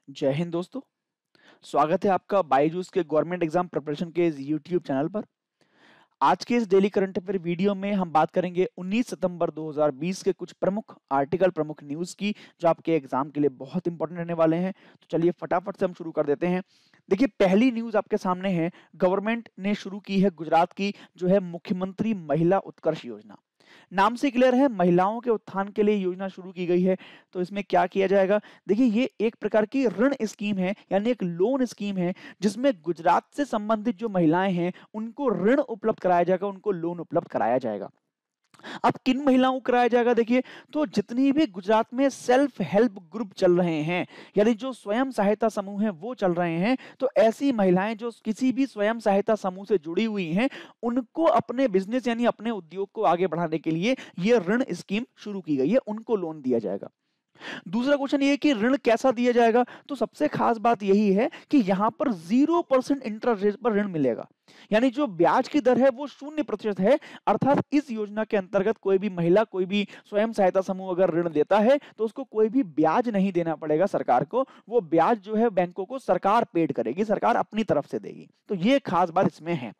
जय हिंद दोस्तों। स्वागत है आपका बायजूस के गवर्नमेंट एग्जाम प्रिपरेशन के इस यूट्यूब चैनल पर। आज के इस डेली करंट अफेयर वीडियो में हम बात करेंगे 19 सितंबर 2020 के कुछ प्रमुख आर्टिकल, प्रमुख न्यूज की, जो आपके एग्जाम के लिए बहुत इंपॉर्टेंट रहने वाले हैं। तो चलिए फटाफट से हम शुरू कर देते हैं। देखिए, पहली न्यूज आपके सामने है। गवर्नमेंट ने शुरू की है गुजरात की जो है मुख्यमंत्री महिला उत्कर्ष योजना। नाम से क्लियर है, महिलाओं के उत्थान के लिए योजना शुरू की गई है। तो इसमें क्या किया जाएगा? देखिए, ये एक प्रकार की ऋण स्कीम है, यानी एक लोन स्कीम है, जिसमें गुजरात से संबंधित जो महिलाएं हैं उनको ऋण उपलब्ध कराया जाएगा, उनको लोन उपलब्ध कराया जाएगा। अब किन महिलाओं को कराया जाएगा? देखिए, तो जितनी भी गुजरात में सेल्फ हेल्प ग्रुप चल रहे हैं, यानी जो स्वयं सहायता समूह हैं वो चल रहे हैं, तो ऐसी महिलाएं जो किसी भी स्वयं सहायता समूह से जुड़ी हुई हैं, उनको अपने बिजनेस यानी अपने उद्योग को आगे बढ़ाने के लिए ये ऋण स्कीम शुरू की गई है, उनको लोन दिया जाएगा। दूसरा क्वेश्चन ये है कि ऋण कैसा दिया जाएगा? तो सबसे खास बात यही है कि यहां पर 0% इंटरेस्ट रेट पर ऋण मिलेगा, यानी जो ब्याज की दर है वो 0% है। अर्थात इस योजना के अंतर्गत कोई भी महिला, कोई भी स्वयं सहायता समूह अगर ऋण देता है तो उसको कोई भी ब्याज नहीं देना पड़ेगा सरकार को। वो ब्याज जो है बैंकों को सरकार पेड करेगी, सरकार अपनी तरफ से देगी। तो ये खास बात इसमें है।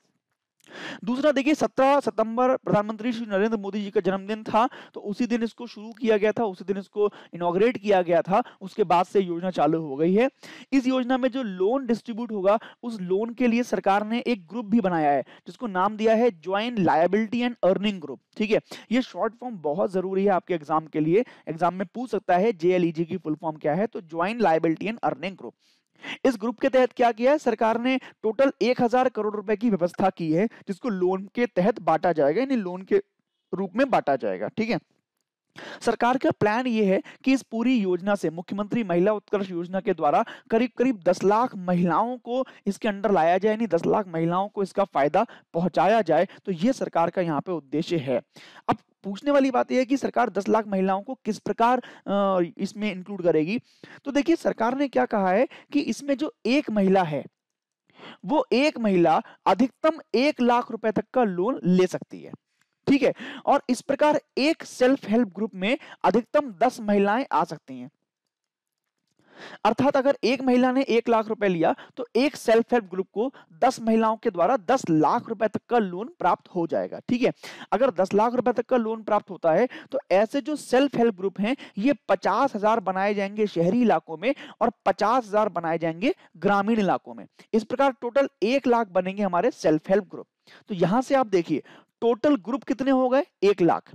दूसरा देखिए, 17 सितंबर प्रधानमंत्री श्री नरेंद्र मोदी जी का जन्मदिन था, तो उसी दिन इसको शुरू किया गया था, उसी दिन इसको इनॉग्रेट किया गया था। उसके बाद से योजना चालू हो गई है। इस योजना में जो लोन डिस्ट्रीब्यूट होगा, उस लोन के लिए सरकार ने एक ग्रुप भी बनाया है, जिसको नाम दिया है joint liability and earning group. ठीक है, ये शॉर्ट फॉर्म बहुत जरूरी है आपके एग्जाम के लिए। एग्जाम में पूछ सकता है JLEG की फुल फॉर्म क्या है, तो joint liability and earning group. इस ग्रुप के तहत क्या किया है सरकार ने? टोटल 1000 करोड़ रुपए की व्यवस्था की है, जिसको लोन के तहत बांटा जाएगा, यानी लोन के रूप में बांटा जाएगा। ठीक है, सरकार का प्लान ये है कि इस पूरी योजना से, मुख्यमंत्री महिला उत्कर्ष योजना के द्वारा, करीब करीब 10 लाख महिलाओं को इसके अंडर लाया जाए, यानी 10 लाख महिलाओं को इसका फायदा पहुंचाया जाए। तो ये सरकार का यहाँ पे उद्देश्य है। अब पूछने वाली बात यह है कि सरकार 10 लाख महिलाओं को किस प्रकार इसमें इंक्लूड करेगी? तो देखिए, सरकार ने क्या कहा है कि इसमें जो एक महिला है, वो एक महिला अधिकतम 1 लाख रुपए तक का लोन ले सकती है। ठीक है, और इस प्रकार एक सेल्फ हेल्प ग्रुप में अधिकतम 10 महिलाएं आ सकती हैं। अर्थात अगर एक महिला ने 1 लाख रुपए लिया, तो एक सेल्फ हेल्प ग्रुप को 10 महिलाओं के द्वारा 10 लाख रुपए तक का लोन प्राप्त हो जाएगा। ठीक है, अगर 10 लाख रुपए तक का लोन प्राप्त होता है, तो ऐसे जो सेल्फ हेल्प ग्रुप हैं, ये 50,000 बनाए जाएंगे शहरी इलाकों में और 50,000 बनाए जाएंगे ग्रामीण इलाकों में। इस प्रकार टोटल 1 लाख बनेंगे हमारे सेल्फ हेल्प ग्रुप। तो यहां से आप देखिए, टोटल ग्रुप कितने हो गए? 1 लाख।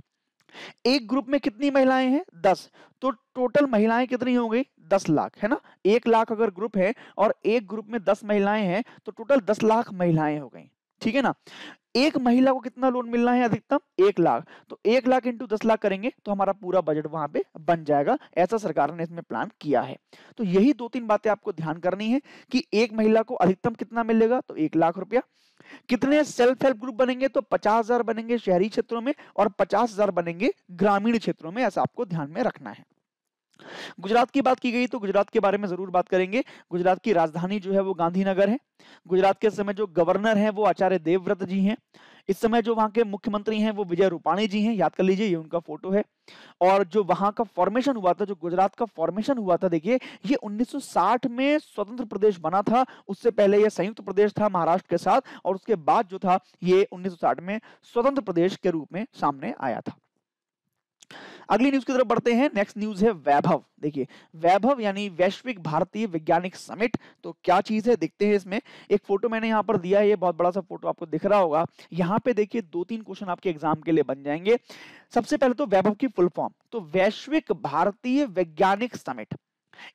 एक ग्रुप में कितनी महिलाएं हैं? 10। तो टोटल महिलाएं कितनी हो गई? 10 लाख, है ना। 1 लाख अगर ग्रुप है और एक ग्रुप में 10 महिलाएं हैं, तो टोटल 10 लाख महिलाएं हो गई। ठीक है ना। एक महिला को कितना लोन मिलना है? अधिकतम 1 लाख। तो 1 लाख इंटू 10 लाख करेंगे तो हमारा पूरा बजट वहां पे बन जाएगा। ऐसा सरकार ने इसमें प्लान किया है। तो यही 2-3 बातें आपको ध्यान करनी है कि एक महिला को अधिकतम कितना मिलेगा? तो 1 लाख रुपया। कितने सेल्फ हेल्प ग्रुप बनेंगे? तो 50,000 बनेंगे शहरी क्षेत्रों में और 50,000 बनेंगे ग्रामीण क्षेत्रों में। ऐसा आपको ध्यान में रखना है। गुजरात की बात की गई तो गुजरात के बारे में जरूर बात करेंगे। गुजरात की राजधानी जो है वो गांधीनगर है। गुजरात के समय जो गवर्नर हैं वो आचार्य देवव्रत जी हैं। इस समय जो वहां के मुख्यमंत्री हैं वो विजय रूपाणी जी हैं। याद कर लीजिए, ये उनका फोटो है। और जो वहां का फॉर्मेशन हुआ था, जो गुजरात का फॉर्मेशन हुआ था, देखिए, ये 1960 में स्वतंत्र प्रदेश बना था। उससे पहले ये संयुक्त प्रदेश था महाराष्ट्र के साथ, और उसके बाद जो था ये 1960 में स्वतंत्र प्रदेश के रूप में सामने आया था। अगली न्यूज की तरफ बढ़ते हैं। नेक्स्ट न्यूज है वैभव। देखिए, वैभव यानी वैश्विक भारतीय वैज्ञानिक समिट। तो क्या चीज है, देखते हैं। इसमें एक फोटो मैंने यहां पर दिया है, ये बहुत बड़ा सा फोटो आपको दिख रहा होगा। यहां पे देखिए 2-3 क्वेश्चन आपके एग्जाम के लिए बन जाएंगे। सबसे पहले तो वैभव की फुल फॉर्म, तो वैश्विक भारतीय वैज्ञानिक समिट।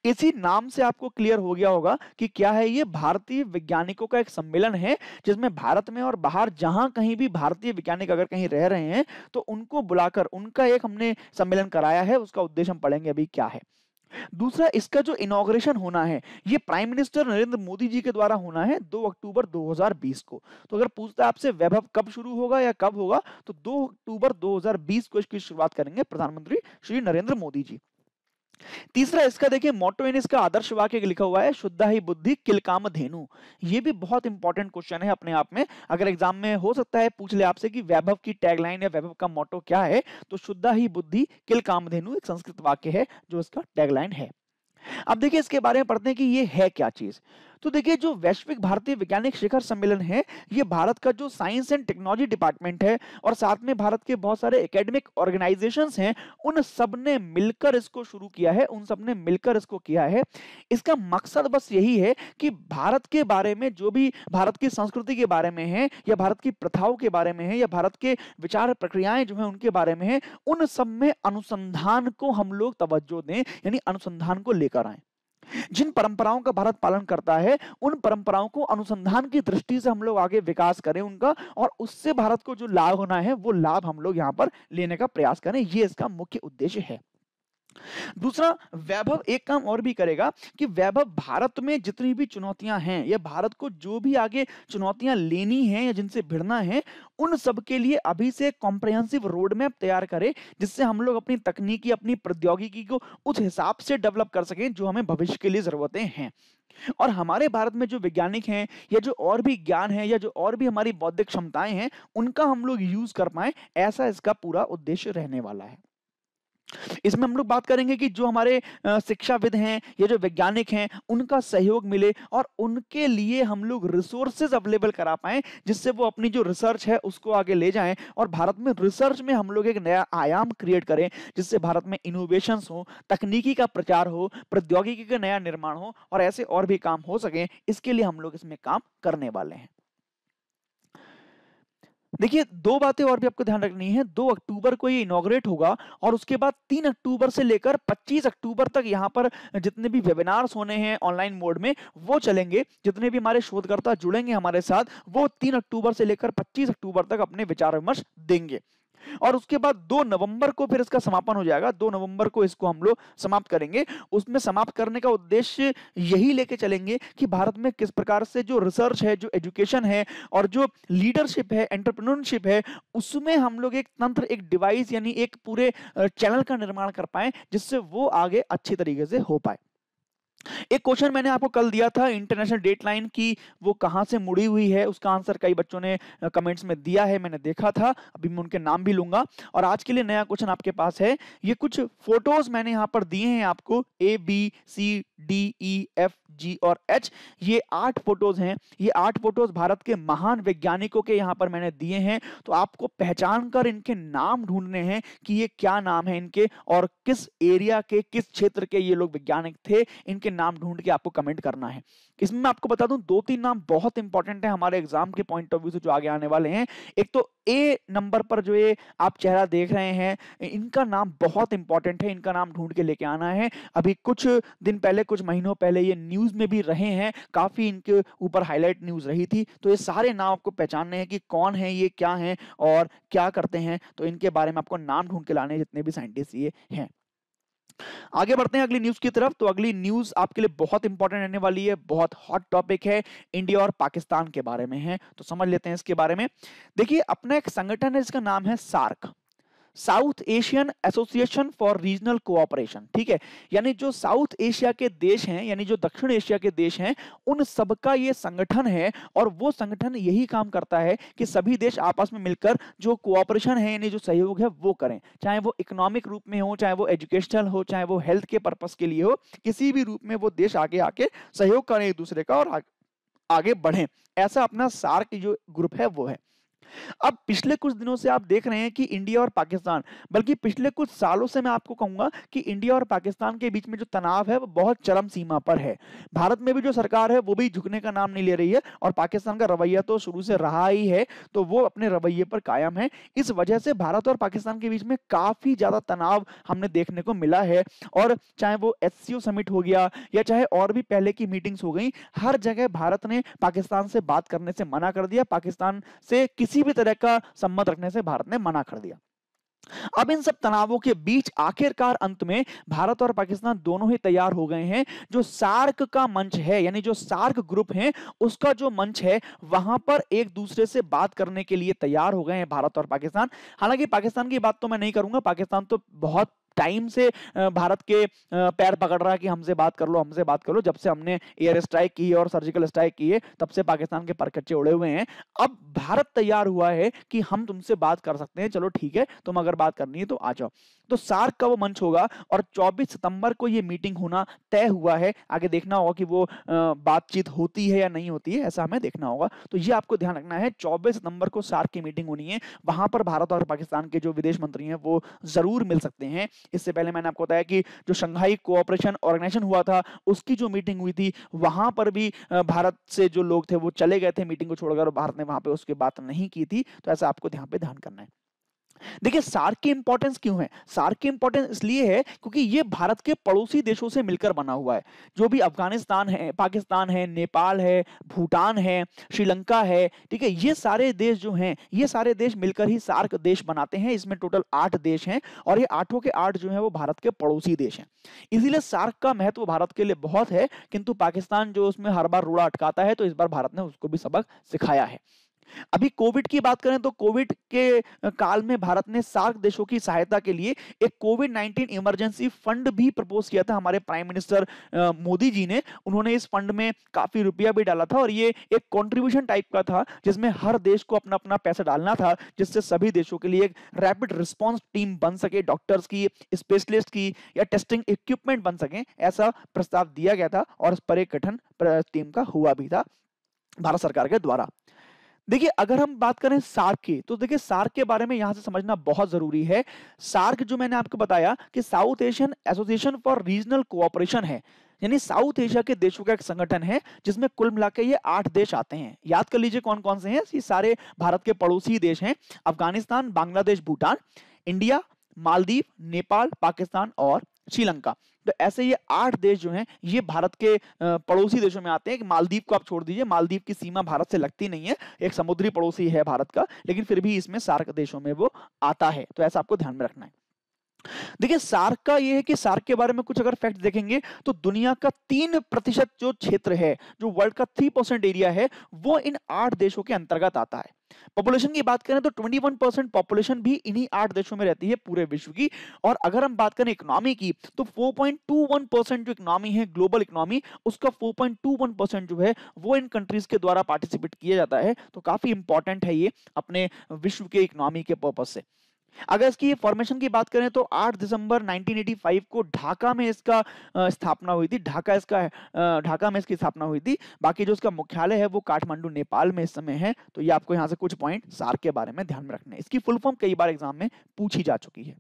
इसी नाम से आपको क्लियर हो गया होगा कि क्या है ये? भारतीय वैज्ञानिकों का एक सम्मेलन है, जिसमें भारत में और बाहर जहां कहीं भी भारतीय वैज्ञानिक अगर कहीं रह रहे हैं, तो उनको बुलाकर उनका एक हमने सम्मेलन कराया है। उसका उद्देश्य हम पढ़ेंगे अभी क्या है। दूसरा, इसका जो इनॉग्रेशन होना है, ये प्राइम मिनिस्टर नरेंद्र मोदी जी के द्वारा होना है 2 अक्टूबर 2020 को। तो अगर पूछता है आपसे वैभव कब शुरू होगा या कब होगा, तो 2 अक्टूबर 2020 को इसकी शुरुआत करेंगे प्रधानमंत्री श्री नरेंद्र मोदी जी। तीसरा, इसका देखिए मोटो इन इसका आदर्श वाक्य लिखा हुआ है, शुद्धा ही बुद्धि किल कामधेनु। ये भी बहुत इंपॉर्टेंट क्वेश्चन है अपने आप में। अगर एग्जाम में हो सकता है पूछ ले आपसे कि वैभव की टैगलाइन या वैभव का मोटो क्या है, तो शुद्धा ही बुद्धि किल कामधेनु एक संस्कृत वाक्य है जो इसका टैगलाइन है। अब देखिए इसके बारे में पढ़ते हैं कि ये है क्या चीज। तो देखिए जो वैश्विक भारतीय वैज्ञानिक शिखर सम्मेलन है, ये भारत का जो साइंस एंड टेक्नोलॉजी डिपार्टमेंट है और साथ में भारत के बहुत सारे एकेडमिक ऑर्गेनाइजेशंस हैं, उन सब ने मिलकर इसको शुरू किया है, उन सब ने मिलकर इसको किया है। इसका मकसद बस यही है कि भारत के बारे में, जो भी भारत की संस्कृति के बारे में है या भारत की प्रथाओं के बारे में है या भारत के विचार प्रक्रियाएं जो है उनके बारे में है, उन सब में अनुसंधान को हम लोग तवज्जो दें, यानी अनुसंधान को लेकर आए। जिन परंपराओं का भारत पालन करता है, उन परंपराओं को अनुसंधान की दृष्टि से हम लोग आगे विकास करें उनका, और उससे भारत को जो लाभ होना है वो लाभ हम लोग यहाँ पर लेने का प्रयास करें। ये इसका मुख्य उद्देश्य है। दूसरा, वैभव एक काम और भी करेगा कि वैभव भारत में जितनी भी चुनौतियां हैं या भारत को जो भी आगे चुनौतियां लेनी हैं या जिनसे भिड़ना है, उन सब के लिए अभी से कॉम्प्रिहेंसिव रोड मैप तैयार करें, जिससे हम लोग अपनी तकनीकी, अपनी प्रौद्योगिकी को उस हिसाब से डेवलप कर सकें जो हमें भविष्य के लिए जरूरतें हैं। और हमारे भारत में जो वैज्ञानिक हैं या जो और भी ज्ञान है या जो और भी हमारी बौद्धिक क्षमताएं हैं, उनका हम लोग यूज कर पाए, ऐसा इसका पूरा उद्देश्य रहने वाला है। इसमें हम लोग बात करेंगे कि जो हमारे शिक्षाविद हैं या जो वैज्ञानिक हैं, उनका सहयोग मिले और उनके लिए हम लोग रिसोर्सेज अवेलेबल करा पाएं, जिससे वो अपनी जो रिसर्च है उसको आगे ले जाएं और भारत में रिसर्च में हम लोग एक नया आयाम क्रिएट करें, जिससे भारत में इनोवेशंस हो, तकनीकी का प्रचार हो, प्रौद्योगिकी का नया निर्माण हो और ऐसे और भी काम हो सके। इसके लिए हम लोग इसमें काम करने वाले हैं। देखिए, दो बातें और भी आपको ध्यान रखनी है। 2 अक्टूबर को ये इनॉग्रेट होगा और उसके बाद 3 अक्टूबर से लेकर 25 अक्टूबर तक यहाँ पर जितने भी वेबिनार्स होने हैं ऑनलाइन मोड में, वो चलेंगे। जितने भी हमारे शोधकर्ता जुड़ेंगे हमारे साथ, वो 3 अक्टूबर से लेकर 25 अक्टूबर तक अपने विचार विमर्श देंगे और उसके बाद 2 नवंबर को फिर इसका समापन हो जाएगा। 2 नवंबर को इसको हम लोग समाप्त करेंगे। उसमें समाप्त करने का उद्देश्य यही लेके चलेंगे कि भारत में किस प्रकार से जो रिसर्च है, जो एजुकेशन है और जो लीडरशिप है, एंटरप्रेन्योरशिप है, उसमें हम लोग एक तंत्र, एक डिवाइस यानी एक पूरे चैनल का निर्माण कर पाए, जिससे वो आगे अच्छी तरीके से हो पाए। एक क्वेश्चन मैंने आपको कल दिया था इंटरनेशनल डेटलाइन की, वो कहां से मुड़ी हुई है, उसका आंसर कई बच्चों ने कमेंट्स में दिया है, मैंने देखा था। अभी मैं उनके नाम भी लूंगा। और आज के लिए नया क्वेश्चन आपके पास है। ये कुछ फोटोज मैंने यहां पर दिए हैं आपको, ABCDEFG और H, ये 8 फोटोज हैं। ये 8 फोटोज भारत के महान वैज्ञानिकों के यहाँ पर मैंने दिए हैं। तो आपको पहचान कर इनके नाम ढूंढने हैं कि ये क्या नाम है इनके और किस एरिया के, किस क्षेत्र के ये लोग वैज्ञानिक थे। इनके नाम ढूंढ के आपको कमेंट करना है। इसमें मैं आपको बता दूं, 2-3 नाम बहुत इंपॉर्टेंट है हमारे एग्जाम के पॉइंट ऑफ व्यू से जो आगे आने वाले हैं। एक तो ए नंबर पर जो ये आप चेहरा देख रहे हैं, इनका नाम बहुत इंपॉर्टेंट है। इनका नाम ढूंढ के लेके आना है। अभी कुछ दिन पहले, कुछ महीनों पहले ये न्यूज में भी रहे हैं, काफी इनके ऊपर हाईलाइट न्यूज रही थी। तो ये सारे नाम आपको पहचानने हैं कि कौन है ये, क्या है और क्या करते हैं। तो इनके बारे में आपको नाम ढूंढ के लाने हैं, जितने भी साइंटिस्ट ये हैं। आगे बढ़ते हैं अगली न्यूज की तरफ। तो अगली न्यूज आपके लिए बहुत इंपॉर्टेंट रहने वाली है, बहुत हॉट टॉपिक है, इंडिया और पाकिस्तान के बारे में है। तो समझ लेते हैं इसके बारे में। देखिए, अपना एक संगठन है जिसका नाम है SAARC, South Asian Association for Regional Cooperation. ठीक है, यानी जो साउथ एशिया के देश हैं, यानी जो दक्षिण एशिया के देश हैं, उन सबका ये संगठन है। और वो संगठन यही काम करता है कि सभी देश आपस में मिलकर जो कोऑपरेशन है, यानी जो सहयोग है, वो करें। चाहे वो इकोनॉमिक रूप में हो, चाहे वो एजुकेशनल हो, चाहे वो हेल्थ के पर्पस के लिए हो, किसी भी रूप में वो देश आगे आके सहयोग करें एक दूसरे का और आगे बढ़ें। ऐसा अपना सार्क जो ग्रुप है वो है। अब पिछले कुछ दिनों से आप देख रहे हैं कि इंडिया और पाकिस्तान, बल्कि पिछले कुछ सालों से मैं आपको कहूंगा कि इंडिया और पाकिस्तान के बीच में जो तनाव है वो बहुत चरम सीमा पर है। भारत में भी जो सरकार है वो भी झुकने का नाम नहीं ले रही है और पाकिस्तान का रवैया तो शुरू से रहा ही है, तो वो अपने रवैये पर कायम है। इस वजह से भारत और पाकिस्तान के बीच में काफी ज्यादा तनाव हमने देखने को मिला है। और चाहे वो SCO समिट हो गया या चाहे और भी पहले की मीटिंग्स हो गई, हर जगह भारत ने पाकिस्तान से बात करने से मना कर दिया, पाकिस्तान से किसी भी तरह का संबंध रखने से भारत ने मना कर दिया। अब इन सब तनावों के बीच आखिरकार अंत में भारत और पाकिस्तान दोनों ही तैयार हो गए हैं। जो सार्क का मंच है, यानी जो सार्क ग्रुप है, उसका जो मंच है, वहां पर एक दूसरे से बात करने के लिए तैयार हो गए हैं भारत और पाकिस्तान। हालांकि पाकिस्तान की बात तो मैं नहीं करूंगा, पाकिस्तान तो बहुत टाइम से भारत के पैर पकड़ रहा है कि हमसे बात कर लो, हमसे बात कर लो। जब से हमने एयर स्ट्राइक की है और सर्जिकल स्ट्राइक की है, तब से पाकिस्तान के पर कच्चे उड़े हुए हैं। अब भारत तैयार हुआ है कि हम तुमसे बात कर सकते हैं, चलो ठीक है, तुम अगर बात करनी है तो आ जाओ। तो सार्क का वो मंच होगा और 24 सितंबर को ये मीटिंग होना तय हुआ है। आगे देखना होगा कि वो बातचीत होती है या नहीं होती है, ऐसा हमें देखना होगा। तो ये आपको ध्यान रखना है, 24 सितंबर को सार्क की मीटिंग होनी है। वहां पर भारत और पाकिस्तान के जो विदेश मंत्री हैं वो जरूर मिल सकते हैं। इससे पहले मैंने आपको बताया कि जो शंघाई कोऑपरेशन ऑर्गेनाइजेशन हुआ था उसकी जो मीटिंग हुई थी वहां पर भी भारत से जो लोग थे वो चले गए थे मीटिंग को छोड़कर, और भारत ने वहां पे उसकी बात नहीं की थी। तो ऐसा आपको ध्यान करना है। देखिए सार्क की इंपॉर्टेंस क्यों है? सार्क की इंपॉर्टेंस इसलिए है क्योंकि ये भारत के पड़ोसी देशों से मिलकर बना हुआ है। जो भी अफगानिस्तान है, पाकिस्तान है, नेपाल है, भूटान है, श्रीलंका है, ठीक है, ये सारे देश जो हैं, ये सारे देश मिलकर ही सार्क देश बनाते हैं। इसमें टोटल 8 देश हैं और ये 8 के 8 जो है वो भारत के पड़ोसी देश हैं। इसीलिए सार्क का महत्व भारत के लिए बहुत है, किंतु पाकिस्तान जो उसमें हर बार रोड़ा अटकाता है, तो इस बार भारत ने उसको भी सबक सिखाया है। अभी कोविड की बात करें तो कोविड के काल में भारत ने सार्क देशों की सहायता के लिए एक कोविड 19 इमरजेंसी फंड भी प्रपोज किया था हमारे प्राइम मिनिस्टर मोदी जी ने। उन्होंने इस फंड में काफी रुपया भी डाला था और ये एक कंट्रीब्यूशन टाइप का था जिसमें हर देश को अपना अपना पैसा डालना था, जिससे सभी देशों के लिए एक रैपिड रिस्पॉन्स टीम बन सके, डॉक्टर्स की, स्पेशलिस्ट की या टेस्टिंग इक्विपमेंट बन सके, ऐसा प्रस्ताव दिया गया था और इस पर एक गठन टीम का हुआ भी था भारत सरकार के द्वारा। देखिए अगर हम बात करें सार्क की, तो देखिए सार्क के बारे में यहां से समझना बहुत जरूरी है। सार्क जो मैंने आपको बताया कि south Asian Association for Regional cooperation है, यानी साउथ एशिया के देशों का एक संगठन है जिसमें कुल मिलाकर ये 8 देश आते हैं। याद कर लीजिए कौन कौन से हैं, ये सारे भारत के पड़ोसी देश हैं, अफगानिस्तान, बांग्लादेश, भूटान, इंडिया, मालदीव, नेपाल, पाकिस्तान और श्रीलंका। तो ऐसे ये 8 देश जो हैं ये भारत के पड़ोसी देशों में आते हैं। मालदीव को आप छोड़ दीजिए, मालदीव की सीमा भारत से लगती नहीं है, एक समुद्री पड़ोसी है भारत का, लेकिन फिर भी इसमें सार्क देशों में वो आता है। तो ऐसा आपको ध्यान में रखना है। देखिए सार्क का ये है कि सार्क के बारे में कुछ अगर फैक्ट देखेंगे तो दुनिया का 3% जो क्षेत्र है, जो वर्ल्ड का 3% एरिया है, वो इन 8 देशों के अंतर्गत आता है। पॉपुलेशन की बात करें तो 21% पॉपुलेशन भी इन्हीं 8 देशों में रहती है पूरे विश्व की। और अगर हम बात करें इकोनॉमी की तो 4.21% जो इकोनॉमी है, ग्लोबल इकोनॉमी, उसका 4.21% जो है वो इन कंट्रीज के द्वारा पार्टिसिपेट किया जाता है। तो काफी इंपॉर्टेंट है ये अपने विश्व के इकोनॉमी के पर्पज से। अगर इसकी फॉर्मेशन की बात करें तो 8 दिसंबर 1985 को ढाका में इसका स्थापना हुई थी। ढाका में इसकी स्थापना हुई थी। बाकी जो इसका मुख्यालय है वो काठमांडू नेपाल में इस समय है। तो ये आपको यहाँ से कुछ पॉइंट सार्क के बारे में ध्यान में रखने हैं। इसकी फुल फॉर्म कई बार एग्जाम में पूछी जा चुकी है।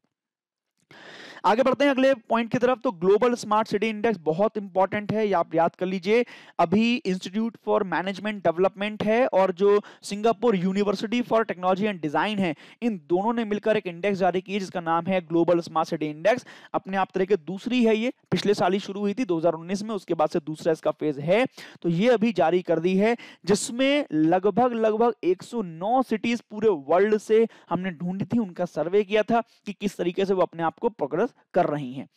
आगे बढ़ते हैं अगले पॉइंट की तरफ। तो ग्लोबल स्मार्ट सिटी इंडेक्स बहुत इंपॉर्टेंट है, ये आप याद कर लीजिए। अभी इंस्टीट्यूट फॉर मैनेजमेंट डेवलपमेंट है और जो Singapore university for technology and design है, इन दोनों ने मिलकर एक इंडेक्स जारी की है जिसका नाम है ग्लोबल स्मार्ट सिटी इंडेक्स। अपने आप तरह के दूसरी है, ये पिछले साल ही शुरू हुई थी 2019 में, उसके बाद से दूसरा इसका फेज है। तो ये अभी जारी कर दी है, जिसमें लगभग 109 सिटीज पूरे वर्ल्ड से हमने ढूंढी थी, उनका सर्वे किया था कि किस तरीके से वो अपने आप को प्रोग्रेस कर रही हैं।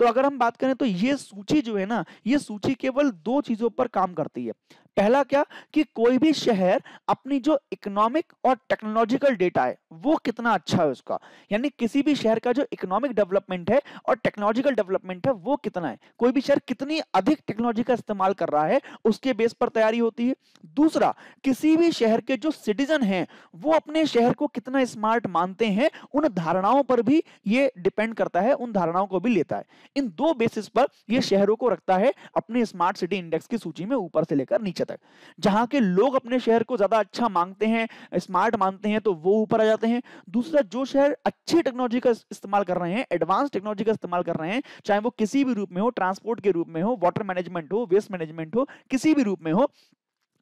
तो अगर हम बात करें तो ये सूची जो है ना, ये सूची केवल 2 चीजों पर काम करती है। पहला क्या कि कोई भी शहर अपनी जो इकोनॉमिक और टेक्नोलॉजिकल डेटा है वो कितना अच्छा है उसका, यानी किसी भी शहर का जो इकोनॉमिक डेवलपमेंट है और टेक्नोलॉजिकल डेवलपमेंट है वो कितना है, कोई भी शहर कितनी अधिक टेक्नोलॉजी का इस्तेमाल कर रहा है, उसके बेस पर तैयारी होती है। दूसरा, किसी भी शहर के जो सिटीजन हैं वो अपने शहर को कितना स्मार्ट मानते हैं, उन धारणाओं पर भी ये डिपेंड करता है, उन धारणाओं को भी लेता है। इन 2 बेसिस पर ये शहरों को रखता है अपने स्मार्ट सिटी इंडेक्स की सूची में ऊपर से लेकर नीचे तक। जहां के लोग अपने शहर को ज्यादा अच्छा मांगते हैं, स्मार्ट मानते हैं, तो वो ऊपर आ जाते हैं। दूसरा, जो शहर अच्छी टेक्नोलॉजी का इस्तेमाल कर रहे हैं, एडवांस टेक्नोलॉजी का इस्तेमाल कर रहे हैं, चाहे वो किसी भी रूप में हो, ट्रांसपोर्ट के रूप में हो, वाटर मैनेजमेंट हो, वेस्ट मैनेजमेंट हो, किसी भी रूप में हो,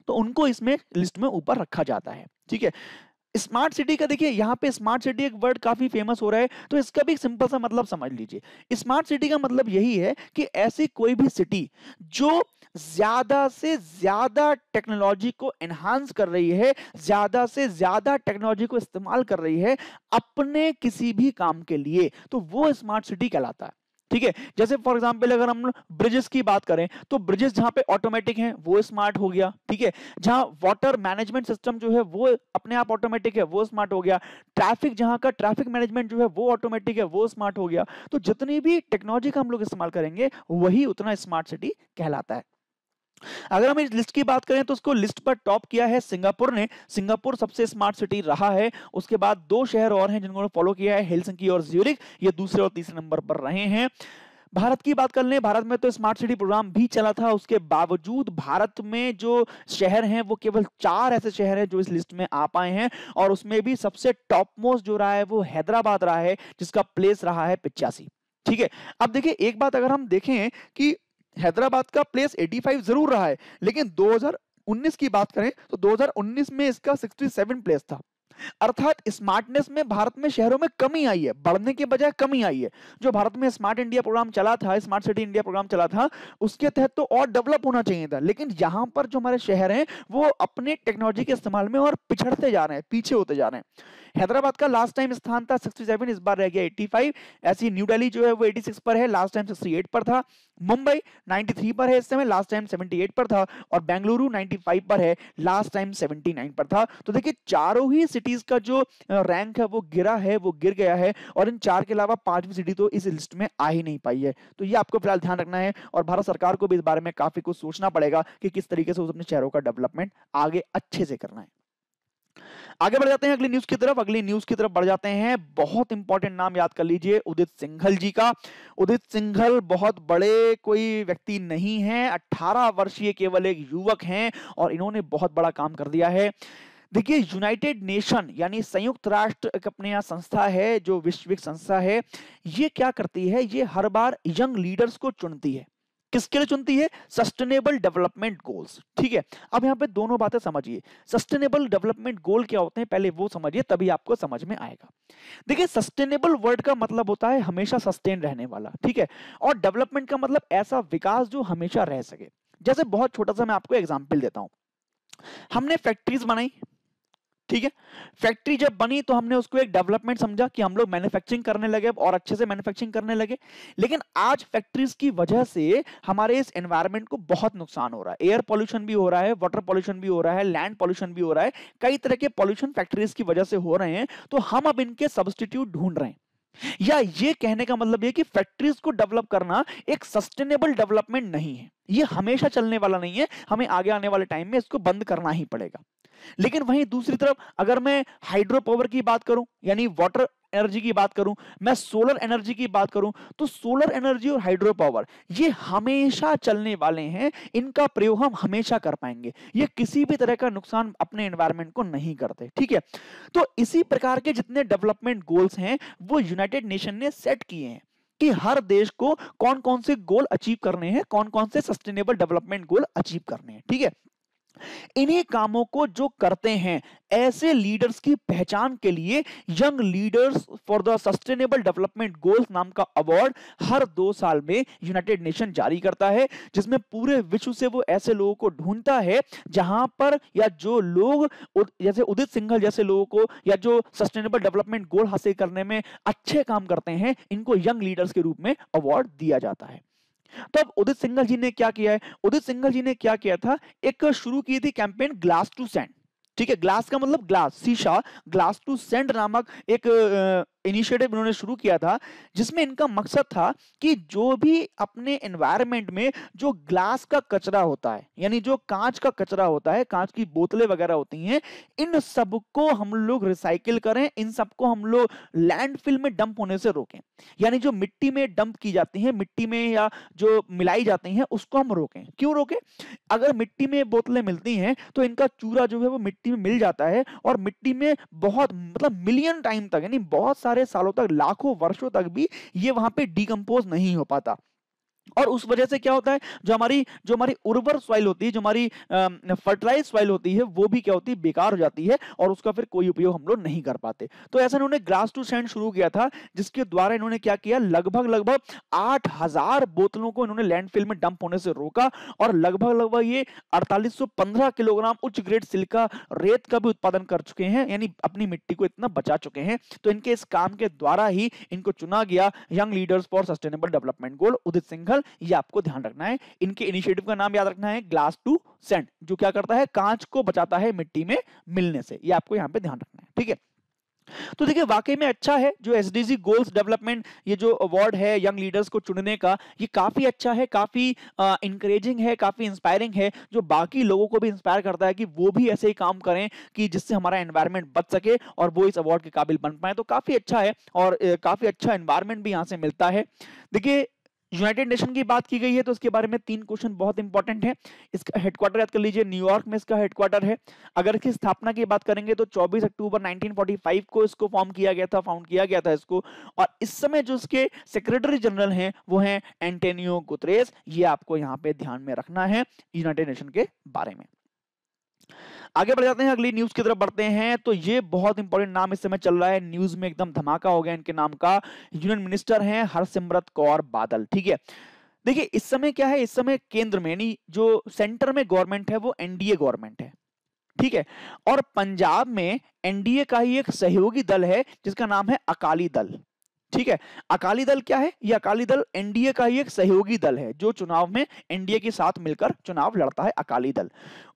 तो उनको इसमें लिस्ट में ऊपर रखा जाता है। ठीक है। स्मार्ट सिटी का देखिए यहाँ पे स्मार्ट सिटी एक वर्ड काफी फेमस हो रहा है, तो इसका भी सिंपल सा मतलब समझ लीजिए। स्मार्ट सिटी का मतलब यही है कि ऐसी कोई भी सिटी जो ज्यादा से ज्यादा टेक्नोलॉजी को एनहांस कर रही है, ज्यादा से ज्यादा टेक्नोलॉजी को इस्तेमाल कर रही है अपने किसी भी काम के लिए, तो वो स्मार्ट सिटी कहलाता है। ठीक है। जैसे फॉर एग्जांपल अगर हम ब्रिजेस की बात करें तो ब्रिजेस जहां पे ऑटोमेटिक हैं वो स्मार्ट हो गया। ठीक है। जहां वाटर मैनेजमेंट सिस्टम जो है वो अपने आप ऑटोमेटिक है वो स्मार्ट हो गया। ट्रैफिक जहां का ट्रैफिक मैनेजमेंट जो है वो ऑटोमेटिक है वो स्मार्ट हो गया। तो जितनी भी टेक्नोलॉजी का हम लोग इस्तेमाल करेंगे वही उतना स्मार्ट सिटी कहलाता है। अगर हम इस लिस्ट की बात करें तो उसको लिस्ट पर टॉप किया है सिंगापुर ने। सिंगापुर सबसे स्मार्ट सिटी रहा है। उसके बाद दो शहर और हैं जिनको फॉलो किया है, हेलसिंकी और ज्यूरिख, ये दूसरे और तीसरे नंबर पर रहे हैं। भारत की बात कर लें, भारत में तो स्मार्ट सिटी प्रोग्राम भी चला था, उसके बावजूद भारत में जो शहर हैं वो केवल 4 ऐसे शहर हैं जो इस लिस्ट में आ पाए हैं, और उसमें भी सबसे टॉप मोस्ट जो रहा है वो हैदराबाद रहा है, जिसका प्लेस रहा है 85। ठीक है, अब देखिए एक बात अगर हम देखें कि हैदराबाद का प्लेस 85 जरूर रहा है, लेकिन 2019 की बात करें तो 2019 में इसका 67 प्लेस था। अर्थात स्मार्टनेस में भारत में शहरों में कमी आई है, बढ़ने के बजाय कमी आई है। जो भारत में स्मार्ट इंडिया प्रोग्राम चला था, स्मार्ट सिटी इंडिया प्रोग्राम चला था, उसके तहत तो और डेवलप होना चाहिए था, लेकिन यहाँ पर जो हमारे शहर हैं वो अपने टेक्नोलॉजी के इस्तेमाल में और पिछड़ते जा रहे हैं, पीछे होते जा रहे हैं। हैदराबाद का लास्ट टाइम स्थान था 67, इस बार रह गया 85। ऐसी न्यू दिल्ली जो है वो 86 पर है, लास्ट टाइम 68 पर था। मुंबई 93 पर है इस समय, लास्ट टाइम 78 पर था। और बेंगलुरु 95 पर है, लास्ट टाइम 79 पर था। तो देखिए चारों ही सिटीज का जो रैंक है वो गिरा है, वो गिर गया है, और इन चार के अलावा पांचवी सिटी तो इस लिस्ट में आ ही नहीं पाई है। तो ये आपको फिलहाल ध्यान रखना है, और भारत सरकार को भी इस बारे में काफी कुछ सोचना पड़ेगा कि किस तरीके से उस अपने शहरों का डेवलपमेंट आगे अच्छे से करना है। आगे बढ़ जाते हैं अगली न्यूज की तरफ। अगली न्यूज की तरफ बढ़ जाते हैं, बहुत इंपॉर्टेंट नाम याद कर लीजिए, उदित सिंघल जी का। उदित सिंघल बहुत बड़े कोई व्यक्ति नहीं है, 18 वर्षीय केवल एक युवक हैं, और इन्होंने बहुत बड़ा काम कर दिया है। देखिए यूनाइटेड नेशन यानी संयुक्त राष्ट्र एक अपने यहाँ संस्था है, जो वैश्विक संस्था है, ये क्या करती है, ये हर बार यंग लीडर्स को चुनती है। किसके लिए चुनती है? Sustainable development goals. ठीक है, अब यहाँ पे दोनों बातें समझिए। सस्टेनेबल डेवलपमेंट गोल क्या होते हैं पहले वो समझिए, तभी आपको समझ में आएगा। देखिए सस्टेनेबल वर्ड का मतलब होता है हमेशा सस्टेन रहने वाला, ठीक है, और डेवलपमेंट का मतलब ऐसा विकास जो हमेशा रह सके। जैसे बहुत छोटा सा मैं आपको एग्जांपल देता हूं, हमने फैक्ट्रीज बनाई, ठीक है, फैक्ट्री जब बनी तो हमने उसको एक डेवलपमेंट समझा कि हम लोग मैन्युफैक्चरिंग करने लगे और अच्छे से मैन्युफैक्चरिंग करने लगे। लेकिन आज फैक्ट्रीज की वजह से हमारे इस एनवायरनमेंट को बहुत नुकसान हो रहा है। एयर पॉल्यूशन भी हो रहा है, वाटर पॉल्यूशन भी हो रहा है, लैंड पॉल्यूशन भी हो रहा है, कई तरह के पॉल्यूशन फैक्ट्रीज की वजह से हो रहे हैं। तो हम अब इनके सब्स्टिट्यूट ढूंढ रहे हैं, या ये कहने का मतलब ये कि फैक्ट्रीज को डेवलप करना एक सस्टेनेबल डेवलपमेंट नहीं है, ये हमेशा चलने वाला नहीं है, हमें आगे आने वाले टाइम में इसको बंद करना ही पड़ेगा। लेकिन वहीं दूसरी तरफ अगर मैं हाइड्रो पावर की बात करूं, यानी वाटर एनर्जी की बात करूं, मैं सोलर एनर्जी की बात करूं, तो सोलर एनर्जी और हाइड्रो पावर ये हमेशा चलने वाले हैं, इनका प्रयोग हम हमेशा कर पाएंगे, ये किसी भी तरह का नुकसान अपने एनवायरनमेंट को नहीं करते। ठीक है, तो इसी प्रकार के जितने डेवलपमेंट गोल्स हैं वो यूनाइटेड नेशन ने सेट किए हैं कि हर देश को कौन कौन से गोल अचीव करने हैं, कौन कौन से सस्टेनेबल डेवलपमेंट गोल अचीव करने हैं। ठीक है, इन्हीं कामों को जो करते हैं ऐसे लीडर्स की पहचान के लिए young leaders for the sustainable development goals नाम का अवार्ड हर 2 साल में यूनाइटेड नेशन जारी करता है, जिसमें पूरे विश्व से वो ऐसे लोगों को ढूंढता है जहां पर या जो लोग जैसे उदित सिंघल जैसे लोगों को, या जो सस्टेनेबल डेवलपमेंट गोल हासिल करने में अच्छे काम करते हैं, इनको यंग लीडर्स के रूप में अवार्ड दिया जाता है। तो अब उदित सिंघल जी ने क्या किया है? उदित सिंघल जी ने क्या किया था, एक शुरू की थी कैंपेन ग्लास टू सैंड। ठीक है, ग्लास का मतलब ग्लास, शीशा, ग्लास टू सैंड नामक एक इनिशिएटिव इन्होंने शुरू किया था, जिसमें इनका मकसद था कि जो भी अपने एनवायरनमेंट में जो ग्लास का कचरा होता है, यानी जो कांच का कचरा होता है, कांच की बोतलें वगैरह होती हैं, इन सबको हम लोग रिसाइकिल करें, इन सबको हम लोग लैंडफिल में डंप होने से रोकें। यानी जो मिट्टी में डंप की जाती है, मिट्टी में या जो मिलाई जाती हैं, उसको हम रोकें। क्यों रोकें? अगर मिट्टी में बोतलें मिलती हैं तो इनका चूरा जो है वो मिट्टी में मिल जाता है, और मिट्टी में बहुत मतलब मिलियन टाइम तक, यानी बहुत सारे सालों तक, लाखों वर्षों तक भी ये वहां पे डिकम्पोज नहीं हो पाता। और उस वजह से क्या होता है, जो हमारी उर्वर सॉइल होती है, जो हमारी फर्टिलाइज सॉइल होती है, वो भी क्या होती है, बेकार हो जाती है, और उसका फिर कोई उपयोग हम लोग नहीं कर पाते। तो ऐसा इन्होंने ग्लास टू सैंड शुरू किया था, जिसके द्वारा इन्होंने क्या किया, लगभग 8000 बोतलों को इन्होंने लैंडफिल में डंप होने से रोका, और लगभग ये 4815 किलोग्राम उच्च ग्रेड सिलिका रेत का भी उत्पादन कर चुके हैं, यानी अपनी मिट्टी को इतना बचा चुके हैं। तो इनके इस काम के द्वारा ही इनको चुना गया young leaders for sustainable development goal Udit Singhal. ये आपको ध्यान रखना है, इनके इनिशिएटिव का नाम याद रखना है ग्लास टू सैंड, जो क्या करता है, कांच को बचाता है मिट्टी में मिलने से। ये आपको यहां पे ध्यान रखना है। ठीक है, तो देखिए वाकई में अच्छा है जो एसडीजी गोल्स डेवलपमेंट ये जो अवार्ड है यंग लीडर्स को चुनने का, ये काफी अच्छा है, काफी इंकरेजिंग है, काफी इंस्पायरिंग है, जो बाकी लोगों को भी इंस्पायर करता है कि वो भी ऐसे ही काम करें कि जिससे हमारा एनवायरनमेंट बच सके और वो इस अवार्ड के काबिल बन पाए। तो काफी अच्छा है और काफी अच्छा एनवायरनमेंट भी यहाँ से मिलता है। देखिए यूनाइटेड नेशन की बात की गई है तो इसके बारे में 3 क्वेश्चन बहुत इंपॉर्टेंट है। इसका हेडक्वार्टर याद कर लीजिए, न्यूयॉर्क में इसका हेडक्वार्टर है। अगर इसकी स्थापना की बात करेंगे तो 24 अक्टूबर 1945 को इसको फॉर्म किया गया था, फाउंड किया गया था इसको। और इस समय जो इसके सेक्रेटरी जनरल हैं वो हैं एंटोनियो गुतरेस। ये आपको यहाँ पे ध्यान में रखना है यूनाइटेड नेशन के बारे में। आगे बढ़ जाते हैं, अगली न्यूज की तरफ बढ़ते हैं। तो ये बहुत इंपॉर्टेंट नाम इस समय चल रहा है, न्यूज में एकदम धमाका हो गया इनके नाम का। यूनियन मिनिस्टर हैं हरसिमरत कौर बादल। ठीक है, देखिए इस समय क्या है, इस समय केंद्र में यानी जो सेंटर में गवर्नमेंट है वो एनडीए गवर्नमेंट है। ठीक है, और पंजाब में एनडीए का ही एक सहयोगी दल है जिसका नाम है अकाली दल। ठीक है, अकाली दल क्या है, ये अकाली दल एनडीए का ही एक सहयोगी दल है जो चुनाव में एनडीए के साथ मिलकर चुनाव लड़ता है, अकाली दल।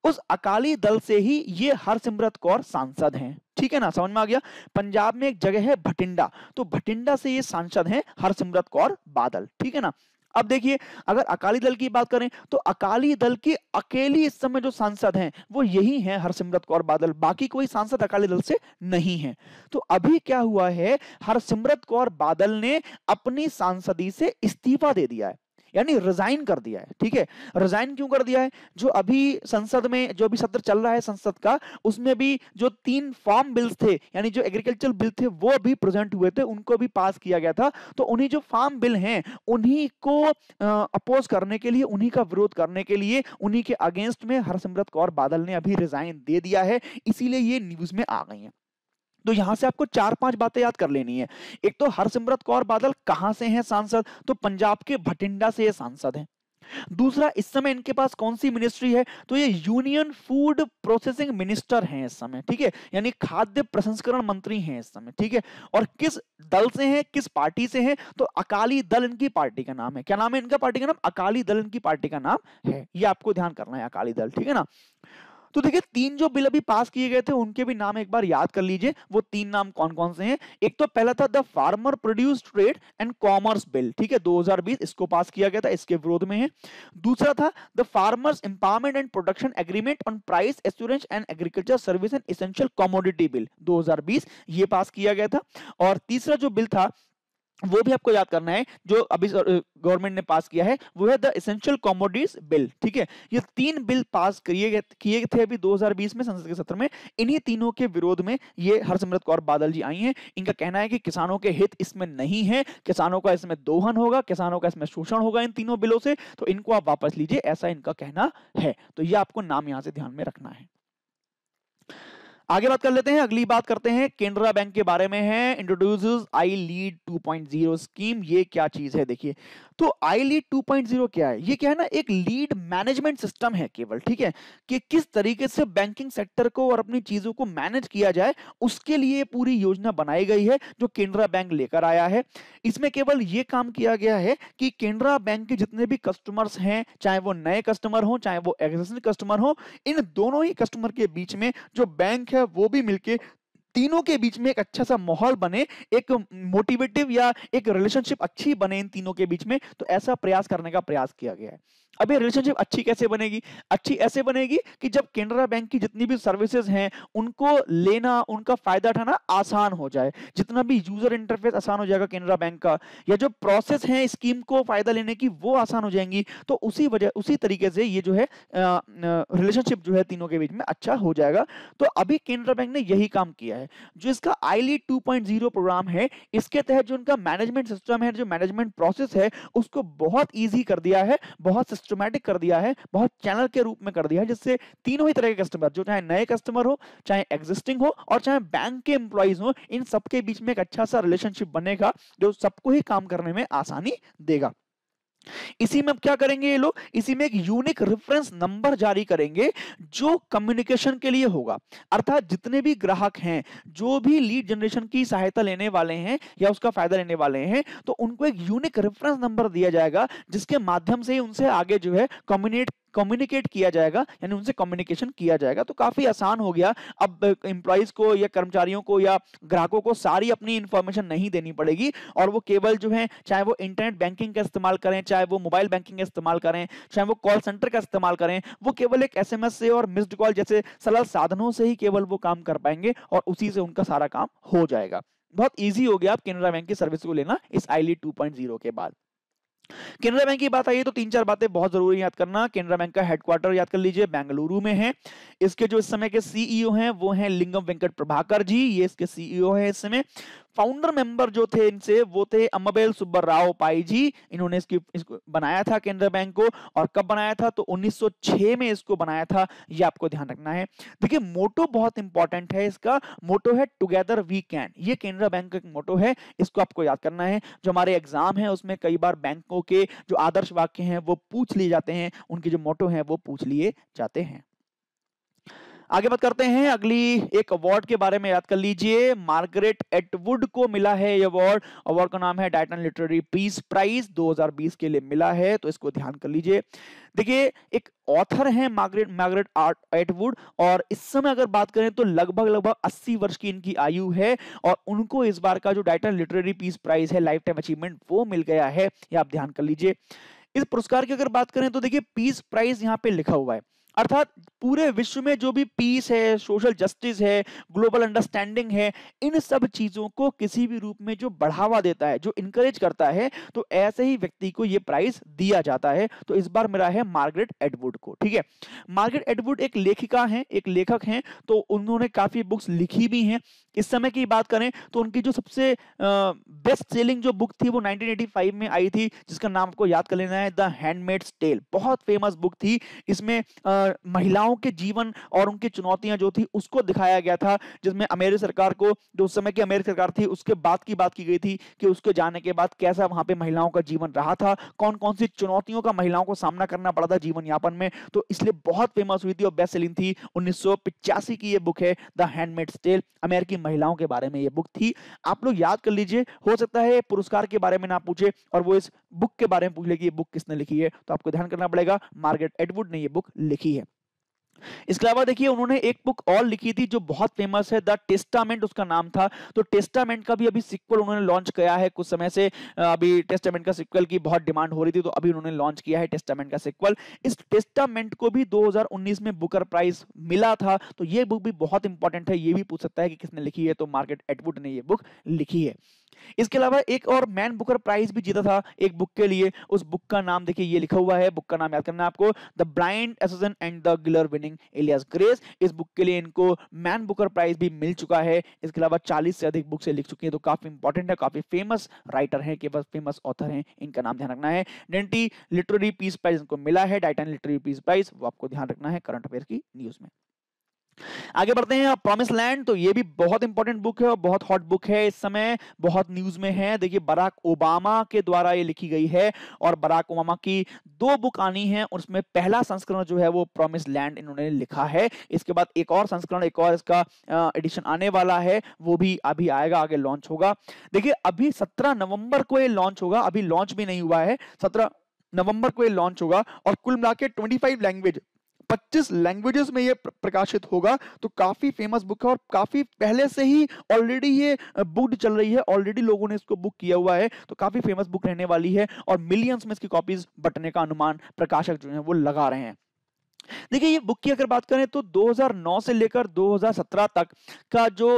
उस अकाली दल से ही ये हरसिमरत कौर सांसद हैं। ठीक है ना, समझ में आ गया। पंजाब में एक जगह है भटिंडा, तो भटिंडा से ये सांसद हैं हरसिमरत कौर बादल। ठीक है ना। अब देखिए अगर अकाली दल की बात करें तो अकाली दल की अकेली इस समय जो सांसद हैं वो यही हैं हरसिमरत कौर बादल, बाकी कोई सांसद अकाली दल से नहीं है। तो अभी क्या हुआ है, हरसिमरत कौर बादल ने अपनी सांसदी से इस्तीफा दे दिया है, यानी रिजाइन कर दिया है। ठीक है, रिजाइन क्यों कर दिया है, जो अभी संसद में जो अभी सत्र चल रहा है संसद का, उसमें भी जो 3 फार्म बिल्स थे यानी जो एग्रीकल्चर बिल थे वो भी प्रेजेंट हुए थे, उनको भी पास किया गया था। तो उन्हीं जो फार्म बिल हैं उन्हीं को अपोज करने के लिए, उन्हीं का विरोध करने के लिए, उन्हीं के अगेंस्ट में हरसिमरत कौर बादल ने अभी रिजाइन दे दिया है, इसीलिए ये न्यूज में आ गई है। तो यहां से आपको 4-5 बातें याद कर लेनी है। एक तो हरसिमरत कौर बादल कहां से हैं सांसद, तो पंजाब के भटिंडा से ये सांसद हैं। दूसरा, इस समय इनके पास कौन सी मिनिस्ट्री है, तो ये यूनियन फूड प्रोसेसिंग मिनिस्टर हैं इस समय। ठीक है, यानी खाद्य प्रसंस्करण मंत्री हैं इस समय। ठीक है, और किस दल से हैं, किस पार्टी से हैं, तो अकाली दल इनकी पार्टी का नाम है। क्या नाम है इनका पार्टी का नाम, अकाली दल इनकी पार्टी का नाम है। ये आपको ध्यान करना है, अकाली दल। ठीक है ना। तो देखिए 3 जो बिल अभी पास किए गए थे उनके भी नाम एक बार याद कर लीजिए। वो 3 नाम कौन कौन से हैं। एक तो पहला था the farmer produce trade and commerce bill. ठीक है, 2020 इसको पास किया गया था, इसके विरोध में है। दूसरा था the farmers empowerment and production agreement on price assurance and agriculture service and essential commodity bill, 2020 ये पास किया गया था। और तीसरा जो बिल था वो भी आपको याद करना है, जो अभी गवर्नमेंट ने पास किया है, वो है द एसेंशियल कमोडिटीज बिल। ठीक है, ये 3 बिल पास किए थे अभी 2020 में संसद के सत्र में। इन्हीं तीनों के विरोध में ये हरसिमरत कौर बादल जी आई हैं। इनका कहना है कि किसानों के हित इसमें नहीं है, किसानों का इसमें दोहन होगा, किसानों का इसमें शोषण होगा इन तीनों बिलों से, तो इनको आप वापस लीजिए, ऐसा इनका कहना है। तो ये आपको नाम यहां से ध्यान में रखना है। आगे बात कर लेते हैं, अगली बात करते हैं केनरा बैंक के बारे में है। इंट्रोड्यूसेस आई लीड 2.0 स्कीम। ये क्या चीज है देखिए, तो आई लीड 2.0 क्या है, ये क्या है ना, एक लीड मैनेजमेंट सिस्टम है केवल। ठीक है, कि किस तरीके से बैंकिंग सेक्टर को और अपनी चीजों को मैनेज किया जाए, उसके लिए पूरी योजना बनाई गई है जो केनरा बैंक लेकर आया है। इसमें केवल ये काम किया गया है कि केनरा बैंक के जितने भी कस्टमर्स हैं, चाहे वो नए कस्टमर हो चाहे वो एग्जिस्टिंग कस्टमर हो, इन दोनों ही कस्टमर के बीच में जो बैंक है वो भी मिलके तीनों के बीच में एक अच्छा सा माहौल बने, एक मोटिवेटिव या एक रिलेशनशिप अच्छी बने इन तीनों के बीच में। तो ऐसा प्रयास करने का प्रयास किया गया है। अब ये रिलेशनशिप अच्छी कैसे बनेगी, अच्छी ऐसे बनेगी कि जब केनरा बैंक की जितनी भी सर्विसेज हैं उनको लेना, उनका फायदा उठाना आसान हो जाए, जितना भी यूजर इंटरफेस आसान हो जाएगा केनरा बैंक का, या जो प्रोसेस है स्कीम को फायदा लेने की वो आसान हो जाएंगी। तो उसी तरीके से ये जो है रिलेशनशिप जो है तीनों के बीच में अच्छा हो जाएगा। तो अभी केनरा बैंक ने यही काम किया है। जो इसका आई लीड 2.0 प्रोग्राम है, इसके तहत जो उनका मैनेजमेंट सिस्टम है, जो मैनेजमेंट प्रोसेस है, उसको बहुत ईजी कर दिया है, बहुत सिस्टमैटिक कर दिया है, बहुत चैनल के रूप में कर दिया है, जिससे तीनों ही तरह के कस्टमर, जो चाहे नए कस्टमर हो, चाहे एग्जिस्टिंग हो और चाहे बैंक के एम्प्लॉइज हो, इन सबके बीच में एक अच्छा सा रिलेशनशिप बनेगा जो सबको ही काम करने में आसानी देगा। इसी में अब क्या करेंगे ये लोग, इसी में एक यूनिक रेफरेंस नंबर जारी करेंगे जो कम्युनिकेशन के लिए होगा। अर्थात जितने भी ग्राहक हैं, जो भी लीड जनरेशन की सहायता लेने वाले हैं या उसका फायदा लेने वाले हैं, तो उनको एक यूनिक रेफरेंस नंबर दिया जाएगा जिसके माध्यम से उनसे आगे जो है कम्युनिकेट किया जाएगा, यानी उनसे कम्युनिकेशन किया जाएगा। तो काफी आसान हो गया, अब एम्प्लॉइज को या कर्मचारियों को या ग्राहकों को सारी अपनी इंफॉर्मेशन नहीं देनी पड़ेगी, और वो केवल जो है चाहे वो इंटरनेट बैंकिंग का इस्तेमाल करें, चाहे वो मोबाइल बैंकिंग का इस्तेमाल करें, चाहे वो कॉल सेंटर का इस्तेमाल करें, वो केवल एक एसएमएस से और मिस्ड कॉल जैसे सरल साधनों से ही केवल वो काम कर पाएंगे और उसी से उनका सारा काम हो जाएगा। बहुत इजी हो गया आप केनरा बैंक की सर्विस को लेना इस आईलीड 2.0 के बाद। केनरा बैंक की बात आई है तो तीन चार बातें बहुत जरूरी याद करना। केनरा बैंक का हेडक्वार्टर याद कर लीजिए, बेंगलुरु में है। इसके जो इस समय के सीईओ हैं वो हैं लिंगम वेंकट प्रभाकर जी, ये इसके सीईओ हैं इस समय। फाउंडर मेंबर जो थे इनसे वो थे अम्मबेल सुब्बराव पाई जी, इन्होंने इसको बनाया था केनरा बैंक को। और कब बनाया था तो 1906 में इसको बनाया था, ये आपको ध्यान रखना है। देखिए मोटो बहुत इंपॉर्टेंट है, इसका मोटो है टुगेदर वी कैन, ये केनरा बैंक का मोटो है, इसको आपको याद करना है। जो हमारे एग्जाम है उसमें कई बार बैंकों के जो आदर्श वाक्य हैं वो पूछ लिए जाते हैं, उनके जो मोटो हैं वो पूछ लिए जाते हैं। आगे बात करते हैं अगली एक अवार्ड के बारे में, याद कर लीजिए मार्गरेट एटवुड को मिला है ये अवार्ड। अवार्ड का नाम है डायटन लिटरेरी पीस प्राइज, 2020 के लिए मिला है, तो इसको ध्यान कर लीजिए। देखिए एक ऑथर हैं मार्गरेट एटवुड, और इस समय अगर बात करें तो लगभग 80 वर्ष की इनकी आयु है, और उनको इस बार का जो डायटन लिटरेरी पीस प्राइज है लाइफ टाइम अचीवमेंट वो मिल गया है, ये आप ध्यान कर लीजिए। इस पुरस्कार की अगर बात करें तो देखिए पीस प्राइज यहाँ पे लिखा हुआ है, अर्थात पूरे विश्व में जो भी पीस है, सोशल जस्टिस है, ग्लोबल अंडरस्टैंडिंग है, इन सब चीजों को किसी भी रूप में जो बढ़ावा देता है, जो इनकरेज करता है, तो ऐसे ही व्यक्ति को यह प्राइज दिया जाता है। तो इस बार मिला है मार्गरेट एटवुड को, ठीक है। मार्गरेट एटवुड एक लेखिका हैं, एक लेखक हैं, तो उन्होंने काफी बुक्स लिखी भी हैं। इस समय की बात करें तो उनकी जो सबसे बेस्ट सेलिंग जो बुक थी वो 1985 में आई थी, जिसका नाम आपको याद कर लेना है, द हैंडमेड्स टेल। बहुत फेमस बुक थी, इसमें महिलाओं के जीवन और उनकी चुनौतियां जो थी उसको दिखाया गया था, जिसमें अमेरिकी सरकार को, जो उस समय की अमेरिकी सरकार थी, उसके बाद की बात की गई थी कि उसके जाने के बाद कैसा वहां पे महिलाओं का जीवन रहा था, कौन कौन सी चुनौतियों का महिलाओं को सामना करना पड़ा था जीवन यापन में। तो इसलिए बहुत फेमस हुई थी और बेस्ट सेलिंग थी। 1985 की ये बुक है द हैंडमेड्स टेल, अमेरिकी महिलाओं के बारे में ये बुक थी। आप लोग याद कर लीजिए, हो सकता है पुरस्कार के बारे में ना पूछे और वो इस बुक के बारे में पूछ ले कि ये बुक किसने लिखी है, तो आपको ध्यान करना पड़ेगा मार्गरेट एटवुड ने ये बुक लिखी है। इसके अलावा देखिए उन्होंने एक बुक और लिखी थी जो बहुत फेमस है, द टेस्टामेंट उसका नाम था। तो टेस्टामेंट का भी अभी सिक्वल उन्होंने लॉन्च किया है कुछ समय से, अभी टेस्टामेंट का सिक्वल की बहुत डिमांड हो रही थी, तो अभी उन्होंने लॉन्च किया है टेस्टामेंट का सिक्वल। इस टेस्टामेंट को भी 2019 में बुकर प्राइज मिला था, तो ये बुक भी बहुत इंपॉर्टेंट है, ये भी पूछ सकता है कि किसने लिखी है, तो मार्गरेट एटवुड ने ये बुक लिखी है। इसके अलावा एक और मैन बुकर प्राइज भी जीता था एक बुक के लिए, उस बुक का नाम देखिए ये लिखा हुआ है, बुक का नाम याद करना है आपको, the blind assassin and the Giller winning Alias Grace. इस बुक के लिए इनको मैन बुकर प्राइज भी मिल चुका है। इसके अलावा 40 से अधिक बुक से लिख चुके हैं, तो काफी इंपॉर्टेंट है, काफी फेमस राइटर हैं, के फेमस ऑथर हैं, इनका नाम ध्यान रखना है। डेंटी लिटरेरी पीस प्राइज इनको मिला है, डायटन लिटरेरी पीस प्राइज, वो आपको ध्यान रखना है करंट अफेयर की न्यूज में। आगे बढ़ते हैं प्रॉमिस लैंड, तो ये भी बहुत इंपॉर्टेंट बुक है और बहुत हॉट बुक है, इस समय बहुत न्यूज में है। देखिए बराक ओबामा के द्वारा ये लिखी गई है, और बराक ओबामा की 2 बुक आनी है, और उसमें पहला संस्करण जो है वो प्रॉमिस लैंड इन्होंने लिखा है। इसके बाद एक और संस्करण, एक और इसका एडिशन आने वाला है, वो भी अभी आएगा, आगे लॉन्च होगा। देखिए अभी 17 नवंबर को ये लॉन्च होगा, अभी लॉन्च भी नहीं हुआ है, 17 नवंबर को ये लॉन्च होगा, और कुल मिला के 25 लैंग्वेज 25 लैंग्वेजेस में ये प्रकाशित होगा। तो काफी फेमस बुक है, और काफी पहले से ही ऑलरेडी ये बुक चल रही है, ऑलरेडी लोगों ने इसको बुक किया हुआ है, तो काफी फेमस बुक रहने वाली है, और मिलियंस में इसकी कॉपीज बंटने का अनुमान प्रकाशक जो है वो लगा रहे हैं। देखिए ये बुक की अगर बात करें तो 2009 से लेकर 2017 तक का जो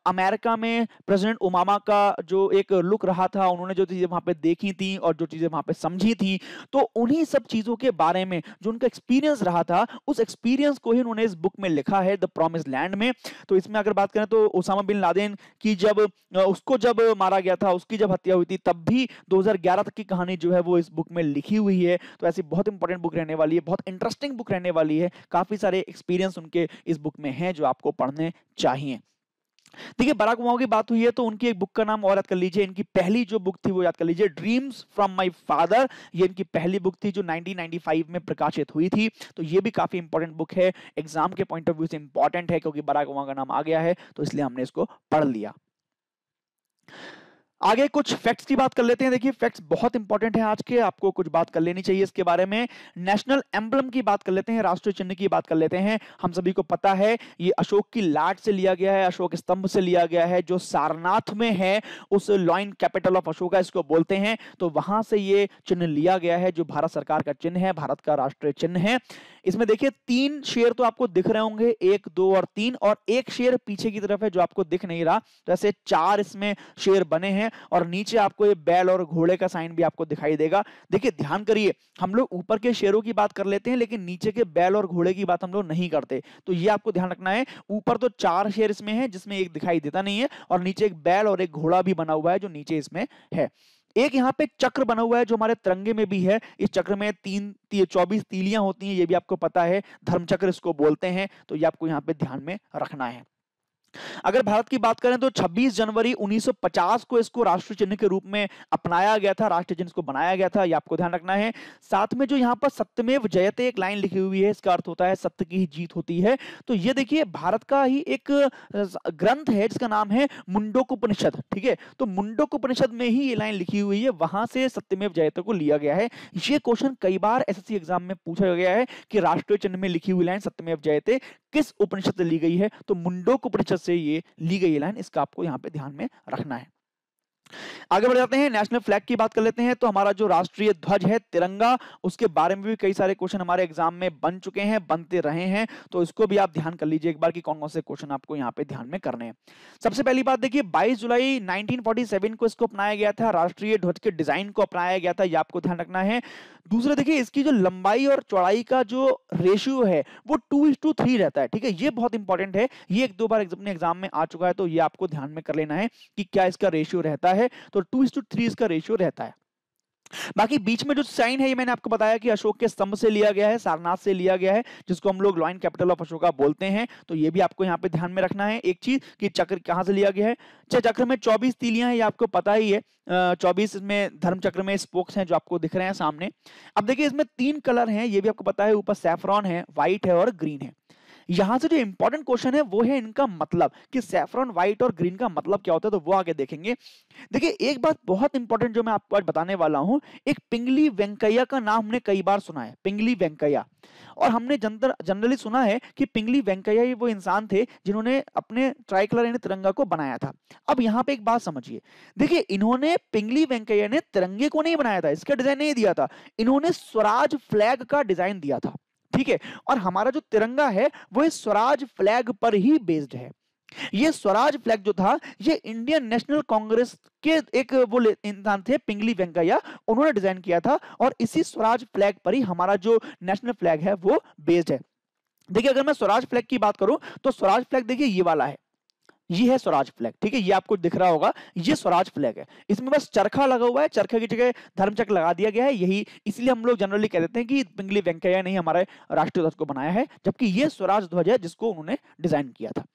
अमेरिका में प्रेसिडेंट ओबामा का जो एक लुक रहा था, उन्होंने जो चीजें वहां पे देखी थी और जो चीजें वहां पे समझी थी, तो उन्हीं सब चीजों के बारे में जो उनका एक्सपीरियंस रहा था, उस एक्सपीरियंस को ही उन्होंने इस बुक में लिखा है, द प्रॉमिस लैंड में। तो इसमें अगर बात करें तो ओसामा बिन लादेन की जब मारा गया था, उसकी जब हत्या हुई थी, तब भी 2011 तक की कहानी जो है वो इस बुक में लिखी हुई है। तो ऐसी बहुत इंपॉर्टेंट बुक रहने वाली है, बहुत इंटरेस्टिंग बुक रहने वाली है, काफी सारे एक्सपीरियंस उनके इस बुक में हैं जो आपको पढ़ने चाहिए। देखिए बराक ओबामा की बात हुई है तो उनकी एक बुक का नाम और याद कर लीजिए, इनकी पहली जो बुक थी वो याद कर लीजिए, ड्रीम्स फ्रॉम माय फादर। ये इनकी पहली बुक थी जो 1995 में प्रकाशित हुई थी। तो ये भी काफी इंपॉर्टेंट बुक है, एग्जाम के पॉइंट ऑफ व्यू से इंपॉर्टेंट है, क्योंकि बराक ओबामा का नाम आ गया है तो इसलिए हमने इसको पढ़ लिया। आगे कुछ फैक्ट्स की बात कर लेते हैं। देखिए फैक्ट्स बहुत इंपॉर्टेंट है आज के, आपको कुछ बात कर लेनी चाहिए इसके बारे में। नेशनल एम्बलम की बात कर लेते हैं, राष्ट्रीय चिन्ह की बात कर लेते हैं। हम सभी को पता है ये अशोक की लाट से लिया गया है, अशोक स्तंभ से लिया गया है, जो सारनाथ में है, उस लॉइन कैपिटल ऑफ अशोका इसको बोलते हैं, तो वहां से ये चिन्ह लिया गया है, जो भारत सरकार का चिन्ह है, भारत का राष्ट्रीय चिन्ह है। इसमें देखिए 3 शेर तो आपको दिख रहे होंगे, 1, 2 और 3, और एक शेर पीछे की तरफ है जो आपको दिख नहीं रहा। तो ऐसे 4 इसमें शेर बने हैं, और नीचे आपको ये बैल और घोड़े का साइन भी आपको दिखाई देगा। देखिए ध्यान करिए, हम लोग ऊपर के शेरों की बात कर लेते हैं, लेकिन नीचे के बैल और घोड़े की बात हम लोग नहीं करते। तो ये आपको ध्यान रखना है, ऊपर तो 4 शेर इसमें है, जिसमें एक दिखाई देता नहीं है, और नीचे एक बैल और एक घोड़ा भी बना हुआ है जो नीचे इसमें है। एक यहाँ पे चक्र बना हुआ है जो हमारे तिरंगे में भी है। इस चक्र में 24 तीलियां होती हैं, ये भी आपको पता है, धर्मचक्र इसको बोलते हैं। तो ये आपको यहाँ पे ध्यान में रखना है। अगर भारत की बात करें तो 26 जनवरी 1950 को इसको राष्ट्रीय चिन्ह के रूप में अपनाया गया था, राष्ट्रीय चिन्ह को बनाया गया था, ये आपको ध्यान रखना है। साथ में जो यहाँ पर सत्यमेव जयते एक लाइन लिखी हुई है, इसका अर्थ होता है सत्य की ही जीत होती है। तो ये देखिए भारत का ही एक ग्रंथ है जिसका नाम है मुंडोक उपनिषद, ठीक है। तो मुंडोक उपनिषद में ही ये लाइन लिखी हुई है, वहां से सत्यमेव जयते को लिया गया है। ये क्वेश्चन कई बार एसएससी एग्जाम में पूछा गया है कि राष्ट्रीय चिन्ह में लिखी हुई लाइन सत्यमेव जयते किस उपनिषद से ली गई है, तो मुंडोक उपनिषद से ये ली गई लाइन, इसका आपको यहां पे ध्यान में रखना है। आगे बढ़ जाते हैं, नेशनल फ्लैग की बात कर लेते हैं। तो हमारा जो राष्ट्रीय ध्वज है तिरंगा, उसके बारे में भी कई सारे क्वेश्चन हमारे एग्जाम में बन चुके हैं, बनते रहे हैं, तो इसको भी आप ध्यान कर लीजिए एक बार कि कौन कौन से क्वेश्चन आपको यहाँ पे ध्यान में करने हैं। सबसे पहली बात देखिए 22 जुलाई 1947 को इसको अपनाया गया था, राष्ट्रीय ध्वज के डिजाइन को अपनाया गया था, ये आपको ध्यान रखना है। दूसरा देखिए इसकी जो लंबाई और चौड़ाई का जो रेशियो है वो 2:3 रहता है, ठीक है, ये बहुत इंपॉर्टेंट है, ये 1-2 बार अपने एग्जाम में आ चुका है, तो ये आपको ध्यान में कर लेना है कि क्या इसका रेशियो रहता है। तो 2:3 इसका रेशियो रहता है। बाकी बीच में जो साइन है ये मैंने आपको बताया कि अशोक के स्तंभ से लिया गया है, सारनाथ से लिया गया है, जिसको हम लोग लॉइन कैपिटल ऑफ अशोका बोलते हैं। तो ये भी आपको यहाँ पे ध्यान में रखना है एक चीज कि चक्र कहाँ से लिया गया है। चक्र में 24 तीलियां हैं, ये आपको पता ही है। 24 इसमें धर्म चक्र में स्पोक्स हैं जो आपको दिख रहे हैं सामने। अब देखिए इसमें 3 कलर हैं, ये भी आपको पता है, ऊपर सैफरॉन है, व्हाइट है और ग्रीन है। यहां से जो इंपॉर्टेंट क्वेश्चन है वो है इनका मतलब, कि सैफरॉन, व्हाइट और ग्रीन का मतलब क्या होता है, तो वो आगे देखेंगे। देखिए एक बात बहुत इंपॉर्टेंट जो मैं आपको आज बताने वाला हूं, एक पिंगली वेंकैया का नाम हमने कई बार सुना है, पिंगली वेंकैया, और हमने जनरली सुना है कि पिंगली वेंकैया ये वो इंसान थे जिन्होंने अपने ट्राई कलर यानी तिरंगा को बनाया था। अब यहाँ पे एक बात समझिए, देखिए इन्होंने, पिंगली वेंकैया ने तिरंगे को नहीं बनाया था, इसका डिजाइन नहीं दिया था, इन्होंने स्वराज फ्लैग का डिजाइन दिया था, ठीक है। और हमारा जो तिरंगा है वो इस स्वराज फ्लैग पर ही बेस्ड है। ये स्वराज फ्लैग जो था ये इंडियन नेशनल कांग्रेस के एक वो इंसान थे पिंगली वेंकैया, उन्होंने डिजाइन किया था, और इसी स्वराज फ्लैग पर ही हमारा जो नेशनल फ्लैग है वो बेस्ड है। देखिए अगर मैं स्वराज फ्लैग की बात करूं तो स्वराज फ्लैग देखिए ये वाला है, ये है स्वराज फ्लैग, ठीक है, ये आपको दिख रहा होगा, ये स्वराज फ्लैग है। इसमें बस चरखा लगा हुआ है, चरखे की जगह धर्मचक्र लगा दिया गया है, यही इसलिए हम लोग जनरली कह देते हैं कि पिंगली वेंकैया ने हमारे राष्ट्रीय ध्वज को बनाया है, जबकि ये स्वराज ध्वज है जिसको उन्होंने डिजाइन किया था।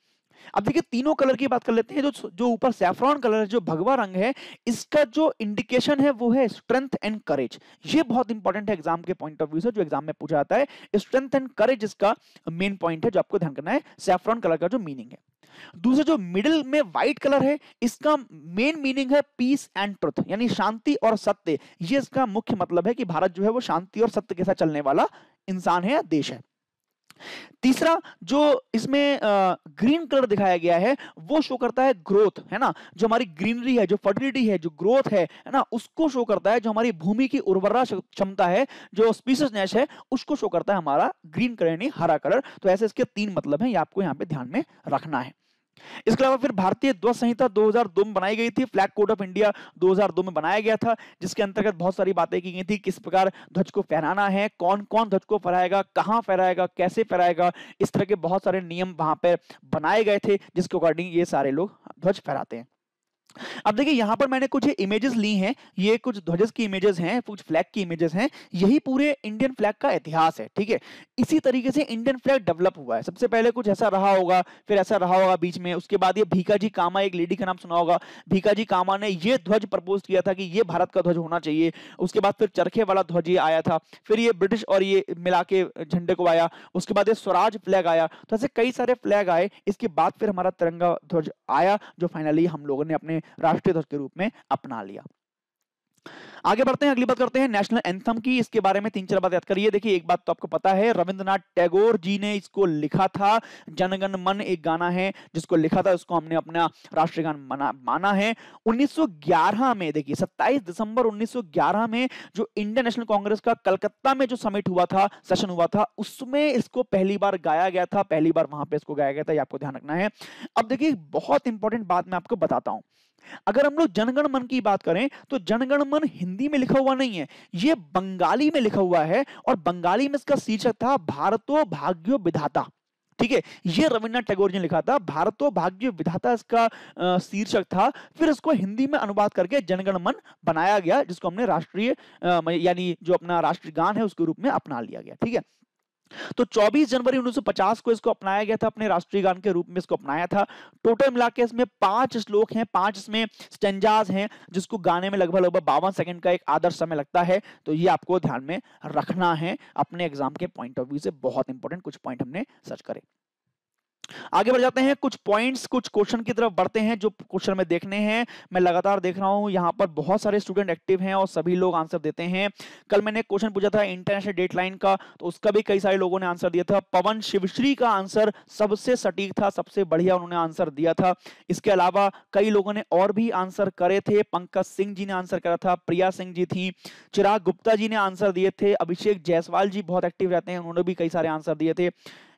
अब देखिए तीनों कलर की बात कर लेते हैं। जो जो ऊपर सैफरॉन कलर है, जो भगवा रंग है, इसका जो इंडिकेशन है वो है स्ट्रेंथ एंड करेज। ये बहुत इंपॉर्टेंट है एग्जाम के पॉइंट ऑफ व्यू से, जो एग्जाम में पूछा जाता है। स्ट्रेंथ एंड करेज इसका मेन पॉइंट है जो आपको ध्यान करना है, सैफरॉन कलर का जो मीनिंग है। दूसरा जो मिडिल में व्हाइट कलर है, इसका मेन मीनिंग है पीस एंड ट्रुथ, यानी शांति और सत्य। ये इसका मुख्य मतलब है कि भारत जो है वो शांति और सत्य के साथ चलने वाला इंसान है या देश है। तीसरा जो इसमें ग्रीन कलर दिखाया गया है वो शो करता है ग्रोथ, है ना, जो हमारी ग्रीनरी है, जो फर्टिलिटी है, जो ग्रोथ है ना, उसको शो करता है। जो हमारी भूमि की उर्वरा क्षमता है, जो स्पीसीजनेस है, उसको शो करता है हमारा ग्रीन कलर यानी हरा कलर। तो ऐसे इसके 3 मतलब हैं, ये आपको यहाँ पे ध्यान में रखना है। इसके अलावा फिर भारतीय ध्वज संहिता 2002 में बनाई गई थी, फ्लैग कोड ऑफ इंडिया 2002 में बनाया गया था, जिसके अंतर्गत बहुत सारी बातें की गई थी, किस प्रकार ध्वज को फहराना है, कौन कौन ध्वज को फहराएगा, कहां फहराएगा, कैसे फहराएगा, इस तरह के बहुत सारे नियम वहां पर बनाए गए थे, जिसके अकॉर्डिंग ये सारे लोग ध्वज फहराते हैं। अब देखिए यहां पर मैंने कुछ इमेजेस ली हैं, ये कुछ ध्वज की इमेजेस हैं, कुछ फ्लैग की इमेजेस हैं, यही पूरे इंडियन फ्लैग का इतिहास है, ठीक है। इसी तरीके से इंडियन फ्लैग डेवलप हुआ है। सबसे पहले कुछ ऐसा रहा होगा, फिर ऐसा रहा होगा बीच में, उसके बाद ये भीकाजी कामा, एक लेडी का नाम सुना होगा, भीकाजी कामा ने ये ध्वज प्रपोज किया था कि ये भारत का ध्वज होना चाहिए। उसके बाद फिर चरखे वाला ध्वज ये आया था, फिर ये ब्रिटिश और ये मिला के झंडे को आया, उसके बाद ये स्वराज फ्लैग आया। तो ऐसे कई सारे फ्लैग आए, इसके बाद फिर हमारा तिरंगा ध्वज आया, जो फाइनली हम लोगों ने अपने राष्ट्रीय ध्वज के रूप में अपना लिया। आगे बढ़ते हैं, अगली बात करते हैं नेशनल एंथम की। इसके बारे में 3-4 बात याद करिए। देखिए एक बात तो आपको पता है, रविंद्रनाथ टैगोर जी ने इसको लिखा था। जनगण मन एक गाना है जिसको लिखा था, उसको हमने अपना राष्ट्रीय गान माना है। 1911 में, देखिए 27 दिसंबर 1911 में जो इंडियन नेशनल कांग्रेस का कलकत्ता में जो समिट हुआ था, सेशन हुआ था, उसमें इसको पहली बार गाया गया था, पहली बार वहां पे इसको गाया गया था, ये आपको ध्यान रखना है। अब देखिए बहुत इंपॉर्टेंट बात मैं आपको बताता हूं। अगर हम लोग जनगण मन की बात करें तो जनगण मन हिंदी में लिखा हुआ नहीं है, ये बंगाली में लिखा हुआ है, और बंगाली में इसका शीर्षक था भारतो भाग्यो विधाता। ठीक है, ये रविन्द्रनाथ टैगोर जी ने लिखा था, भारतो भाग्य विधाता इसका शीर्षक था। फिर इसको हिंदी में अनुवाद करके जनगण मन बनाया गया, जिसको हमने राष्ट्रीय यानी जो अपना राष्ट्रीय गान है उसके रूप में अपना लिया गया। ठीक है, तो 24 जनवरी 1950 को इसको अपनाया गया था, अपने राष्ट्रीय गान के रूप में इसको अपनाया था। टोटल मिला के इसमें 5 श्लोक हैं, 5 इसमें स्टेंजाज हैं, जिसको गाने में लगभग 52 सेकंड का एक आदर्श समय लगता है। तो ये आपको ध्यान में रखना है अपने एग्जाम के पॉइंट ऑफ व्यू से, बहुत इंपॉर्टेंट कुछ पॉइंट हमने सर्च करे। आगे बढ़ जाते हैं, कुछ पॉइंट्स कुछ क्वेश्चन की तरफ बढ़ते हैं जो क्वेश्चन में देखने हैं। मैं लगातार देख रहा हूं यहां पर बहुत सारे स्टूडेंट एक्टिव हैं और सभी लोग आंसर देते हैं। कल मैंने क्वेश्चन पूछा था इंटरनेशनल डेटलाइन का, तो उसका भी कई सारे लोगों ने आंसर दिया था। पवन शिवश्री का आंसर सबसे सटीक था, सबसे बढ़िया उन्होंने आंसर दिया था। इसके अलावा कई लोगों ने और भी आंसर करे थे। पंकज सिंह जी ने आंसर करा था, प्रिया सिंह जी थी, चिराग गुप्ता जी ने आंसर दिए थे, अभिषेक जायसवाल जी बहुत एक्टिव रहते हैं, उन्होंने भी कई सारे आंसर दिए थे।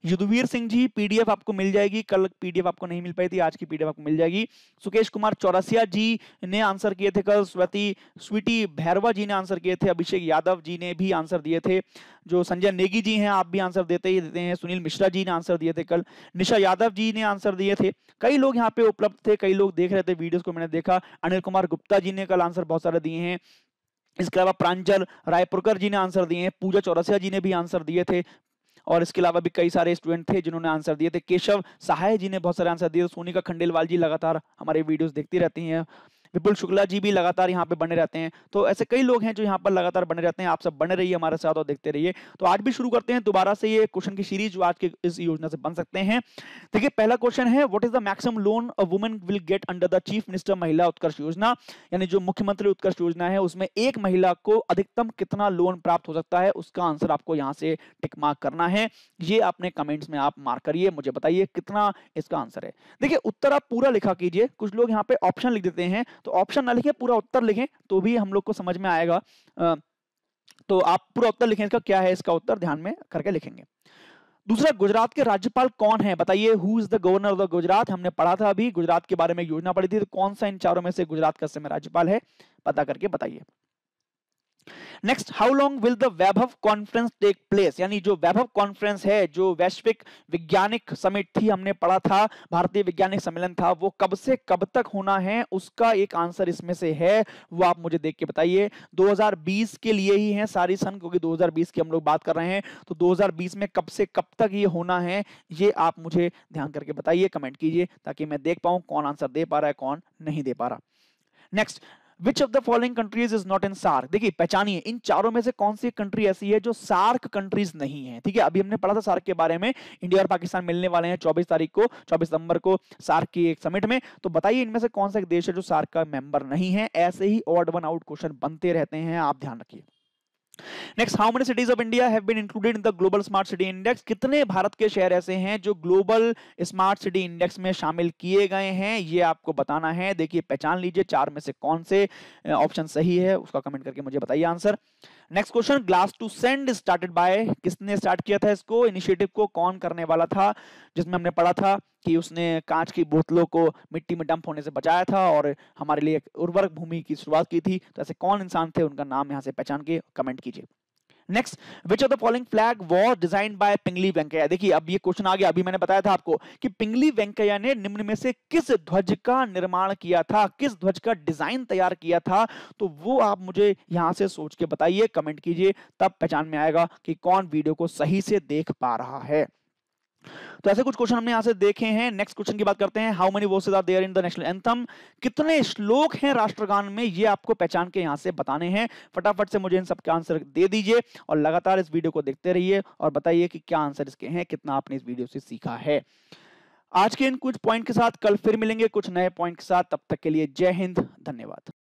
युद्धवीर सिंह जी, पीडीएफ आपको मिल जाएगी, कल पीडीएफ आपको नहीं मिल पाई थी, आज की पीडीएफ आपको मिल जाएगी। सुकेश कुमार चौरसिया जी ने आंसर किए थे कल, स्वीटी भैरवा जी ने आंसर किए थे, अभिषेक यादव जी ने भी आंसर दिए थे, जो संजय नेगी जी हैं आप भी आंसर देते ही देते हैं, सुनील मिश्रा जी ने आंसर दिए थे कल, निशा यादव जी ने आंसर दिए थे। कई लोग यहाँ पे उपलब्ध थे, कई लोग देख रहे थे वीडियोस को, मैंने देखा। अनिल कुमार गुप्ता जी ने कल आंसर बहुत सारे दिए हैं। इसके अलावा प्रांजल रायपुरकर जी ने आंसर दिए हैं, पूजा चौरसिया जी ने भी आंसर दिए थे, और इसके अलावा भी कई सारे स्टूडेंट थे जिन्होंने आंसर दिए थे। केशव सहाय जी ने बहुत सारे आंसर दिए। सोनिका खंडेलवाल जी लगातार हमारे वीडियोस देखती रहती हैं। विपुल शुक्ला जी भी लगातार यहाँ पे बने रहते हैं। तो ऐसे कई लोग हैं जो यहाँ पर लगातार बने रहते हैं। आप सब बने रहिए हमारे साथ और देखते रहिए। तो आज भी शुरू करते हैं दोबारा से ये क्वेश्चन की सीरीज जो आज के इस योजना से बन सकते हैं। देखिए पहला क्वेश्चन है, what is the maximum loan a woman will get under the chief minister महिला उत्कर्ष योजना, यानी जो मुख्यमंत्री उत्कर्ष योजना है उसमें एक महिला को अधिकतम कितना लोन प्राप्त हो सकता है, उसका आंसर आपको यहाँ से टिक मार्क करना है। ये अपने कमेंट्स में आप मार्क करिए, मुझे बताइए कितना इसका आंसर है। देखिए उत्तर आप पूरा लिखा कीजिए, कुछ लोग यहाँ पे ऑप्शन लिख देते हैं, तो ऑप्शन ना लिखे पूरा उत्तर लिखें तो भी हम लोग को समझ में आएगा। तो आप पूरा उत्तर लिखें, इसका क्या है, इसका उत्तर ध्यान में करके लिखेंगे। दूसरा, गुजरात के राज्यपाल कौन है, बताइए who is the governor of the Gujarat. हमने पढ़ा था अभी, गुजरात के बारे में योजना पढ़ी थी, तो कौन सा इन चारों में से गुजरात का समय राज्यपाल है, पता करके बताइए। Next, how long will the Vaibhav conference take place, यानी जो वैभव कॉन्फ्रेंस है, जो वैश्विक वैज्ञानिक समिट थी, हमने पढ़ा था, भारतीय वैज्ञानिक सम्मेलन था, वो कब से कब तक होना है, उसका एक आंसर इसमें से है, वो आप मुझे देख के बताइए। 2020 के लिए ही है सारी सन, क्योंकि 2020 की हम लोग बात कर रहे हैं, तो 2020 में कब से कब तक ये होना है, ये आप मुझे ध्यान करके बताइए, कमेंट कीजिए, ताकि मैं देख पाऊं कौन आंसर दे पा रहा है, कौन नहीं दे पा रहा। Next, Which of the following countries is not in SAARC? देखिए पहचानिए इन चारों में से कौन सी कंट्री ऐसी है जो सार्क कंट्रीज नहीं है। ठीक है, अभी हमने पढ़ा था सार्क के बारे में, इंडिया और पाकिस्तान मिलने वाले हैं 24 तारीख को, 24 सितंबर को सार्क की एक समिट में। तो बताइए इनमें से कौन सा एक देश है जो सार्क का मेंबर नहीं है। ऐसे ही ऑड वन आउट क्वेश्चन बनते रहते हैं, आप ध्यान रखिए। Next, how many cities of India have been included in the global smart city index, कितने भारत के शहर ऐसे हैं जो ग्लोबल स्मार्ट सिटी इंडेक्स में शामिल किए गए हैं, ये आपको बताना है। देखिए पहचान लीजिए चार में से कौन से ऑप्शन सही है, उसका कमेंट करके मुझे बताइए answer. Next question, glass to send started by, किसने स्टार्ट किया था इसको, इनिशिएटिव को कौन करने वाला था, जिसमें हमने पढ़ा था कि उसने कांच की बोतलों को मिट्टी में डंप होने से बचाया था और हमारे लिए एक उर्वरक भूमि की शुरुआत की थी। तो ऐसे कौन इंसान थे, उनका नाम यहाँ से पहचान के कमेंट कीजिए। Next, which of the following flag was designed by Pingali Venkayya. देखिए अब ये क्वेश्चन आ गया, अभी मैंने बताया था आपको कि पिंगली वेंकैया ने निम्न में से किस ध्वज का निर्माण किया था, किस ध्वज का डिजाइन तैयार किया था, तो वो आप मुझे यहां से सोच के बताइए, कमेंट कीजिए, तब पहचान में आएगा कि कौन वीडियो को सही से देख पा रहा है। तो ऐसे कुछ क्वेश्चन हमने यहां से देखे हैं। नेक्स्ट क्वेश्चन की बात करते हैं, how many verses are there in the national anthem, कितने श्लोक हैं राष्ट्रगान में, ये आपको पहचान के यहां से बताने हैं। फटाफट से मुझे इन सब के आंसर दे दीजिए और लगातार इस वीडियो को देखते रहिए और बताइए कि क्या आंसर इसके हैं, कितना आपने इस वीडियो से सीखा है। आज के इन कुछ पॉइंट के साथ कल फिर मिलेंगे कुछ नए पॉइंट के साथ। तब तक के लिए जय हिंद, धन्यवाद।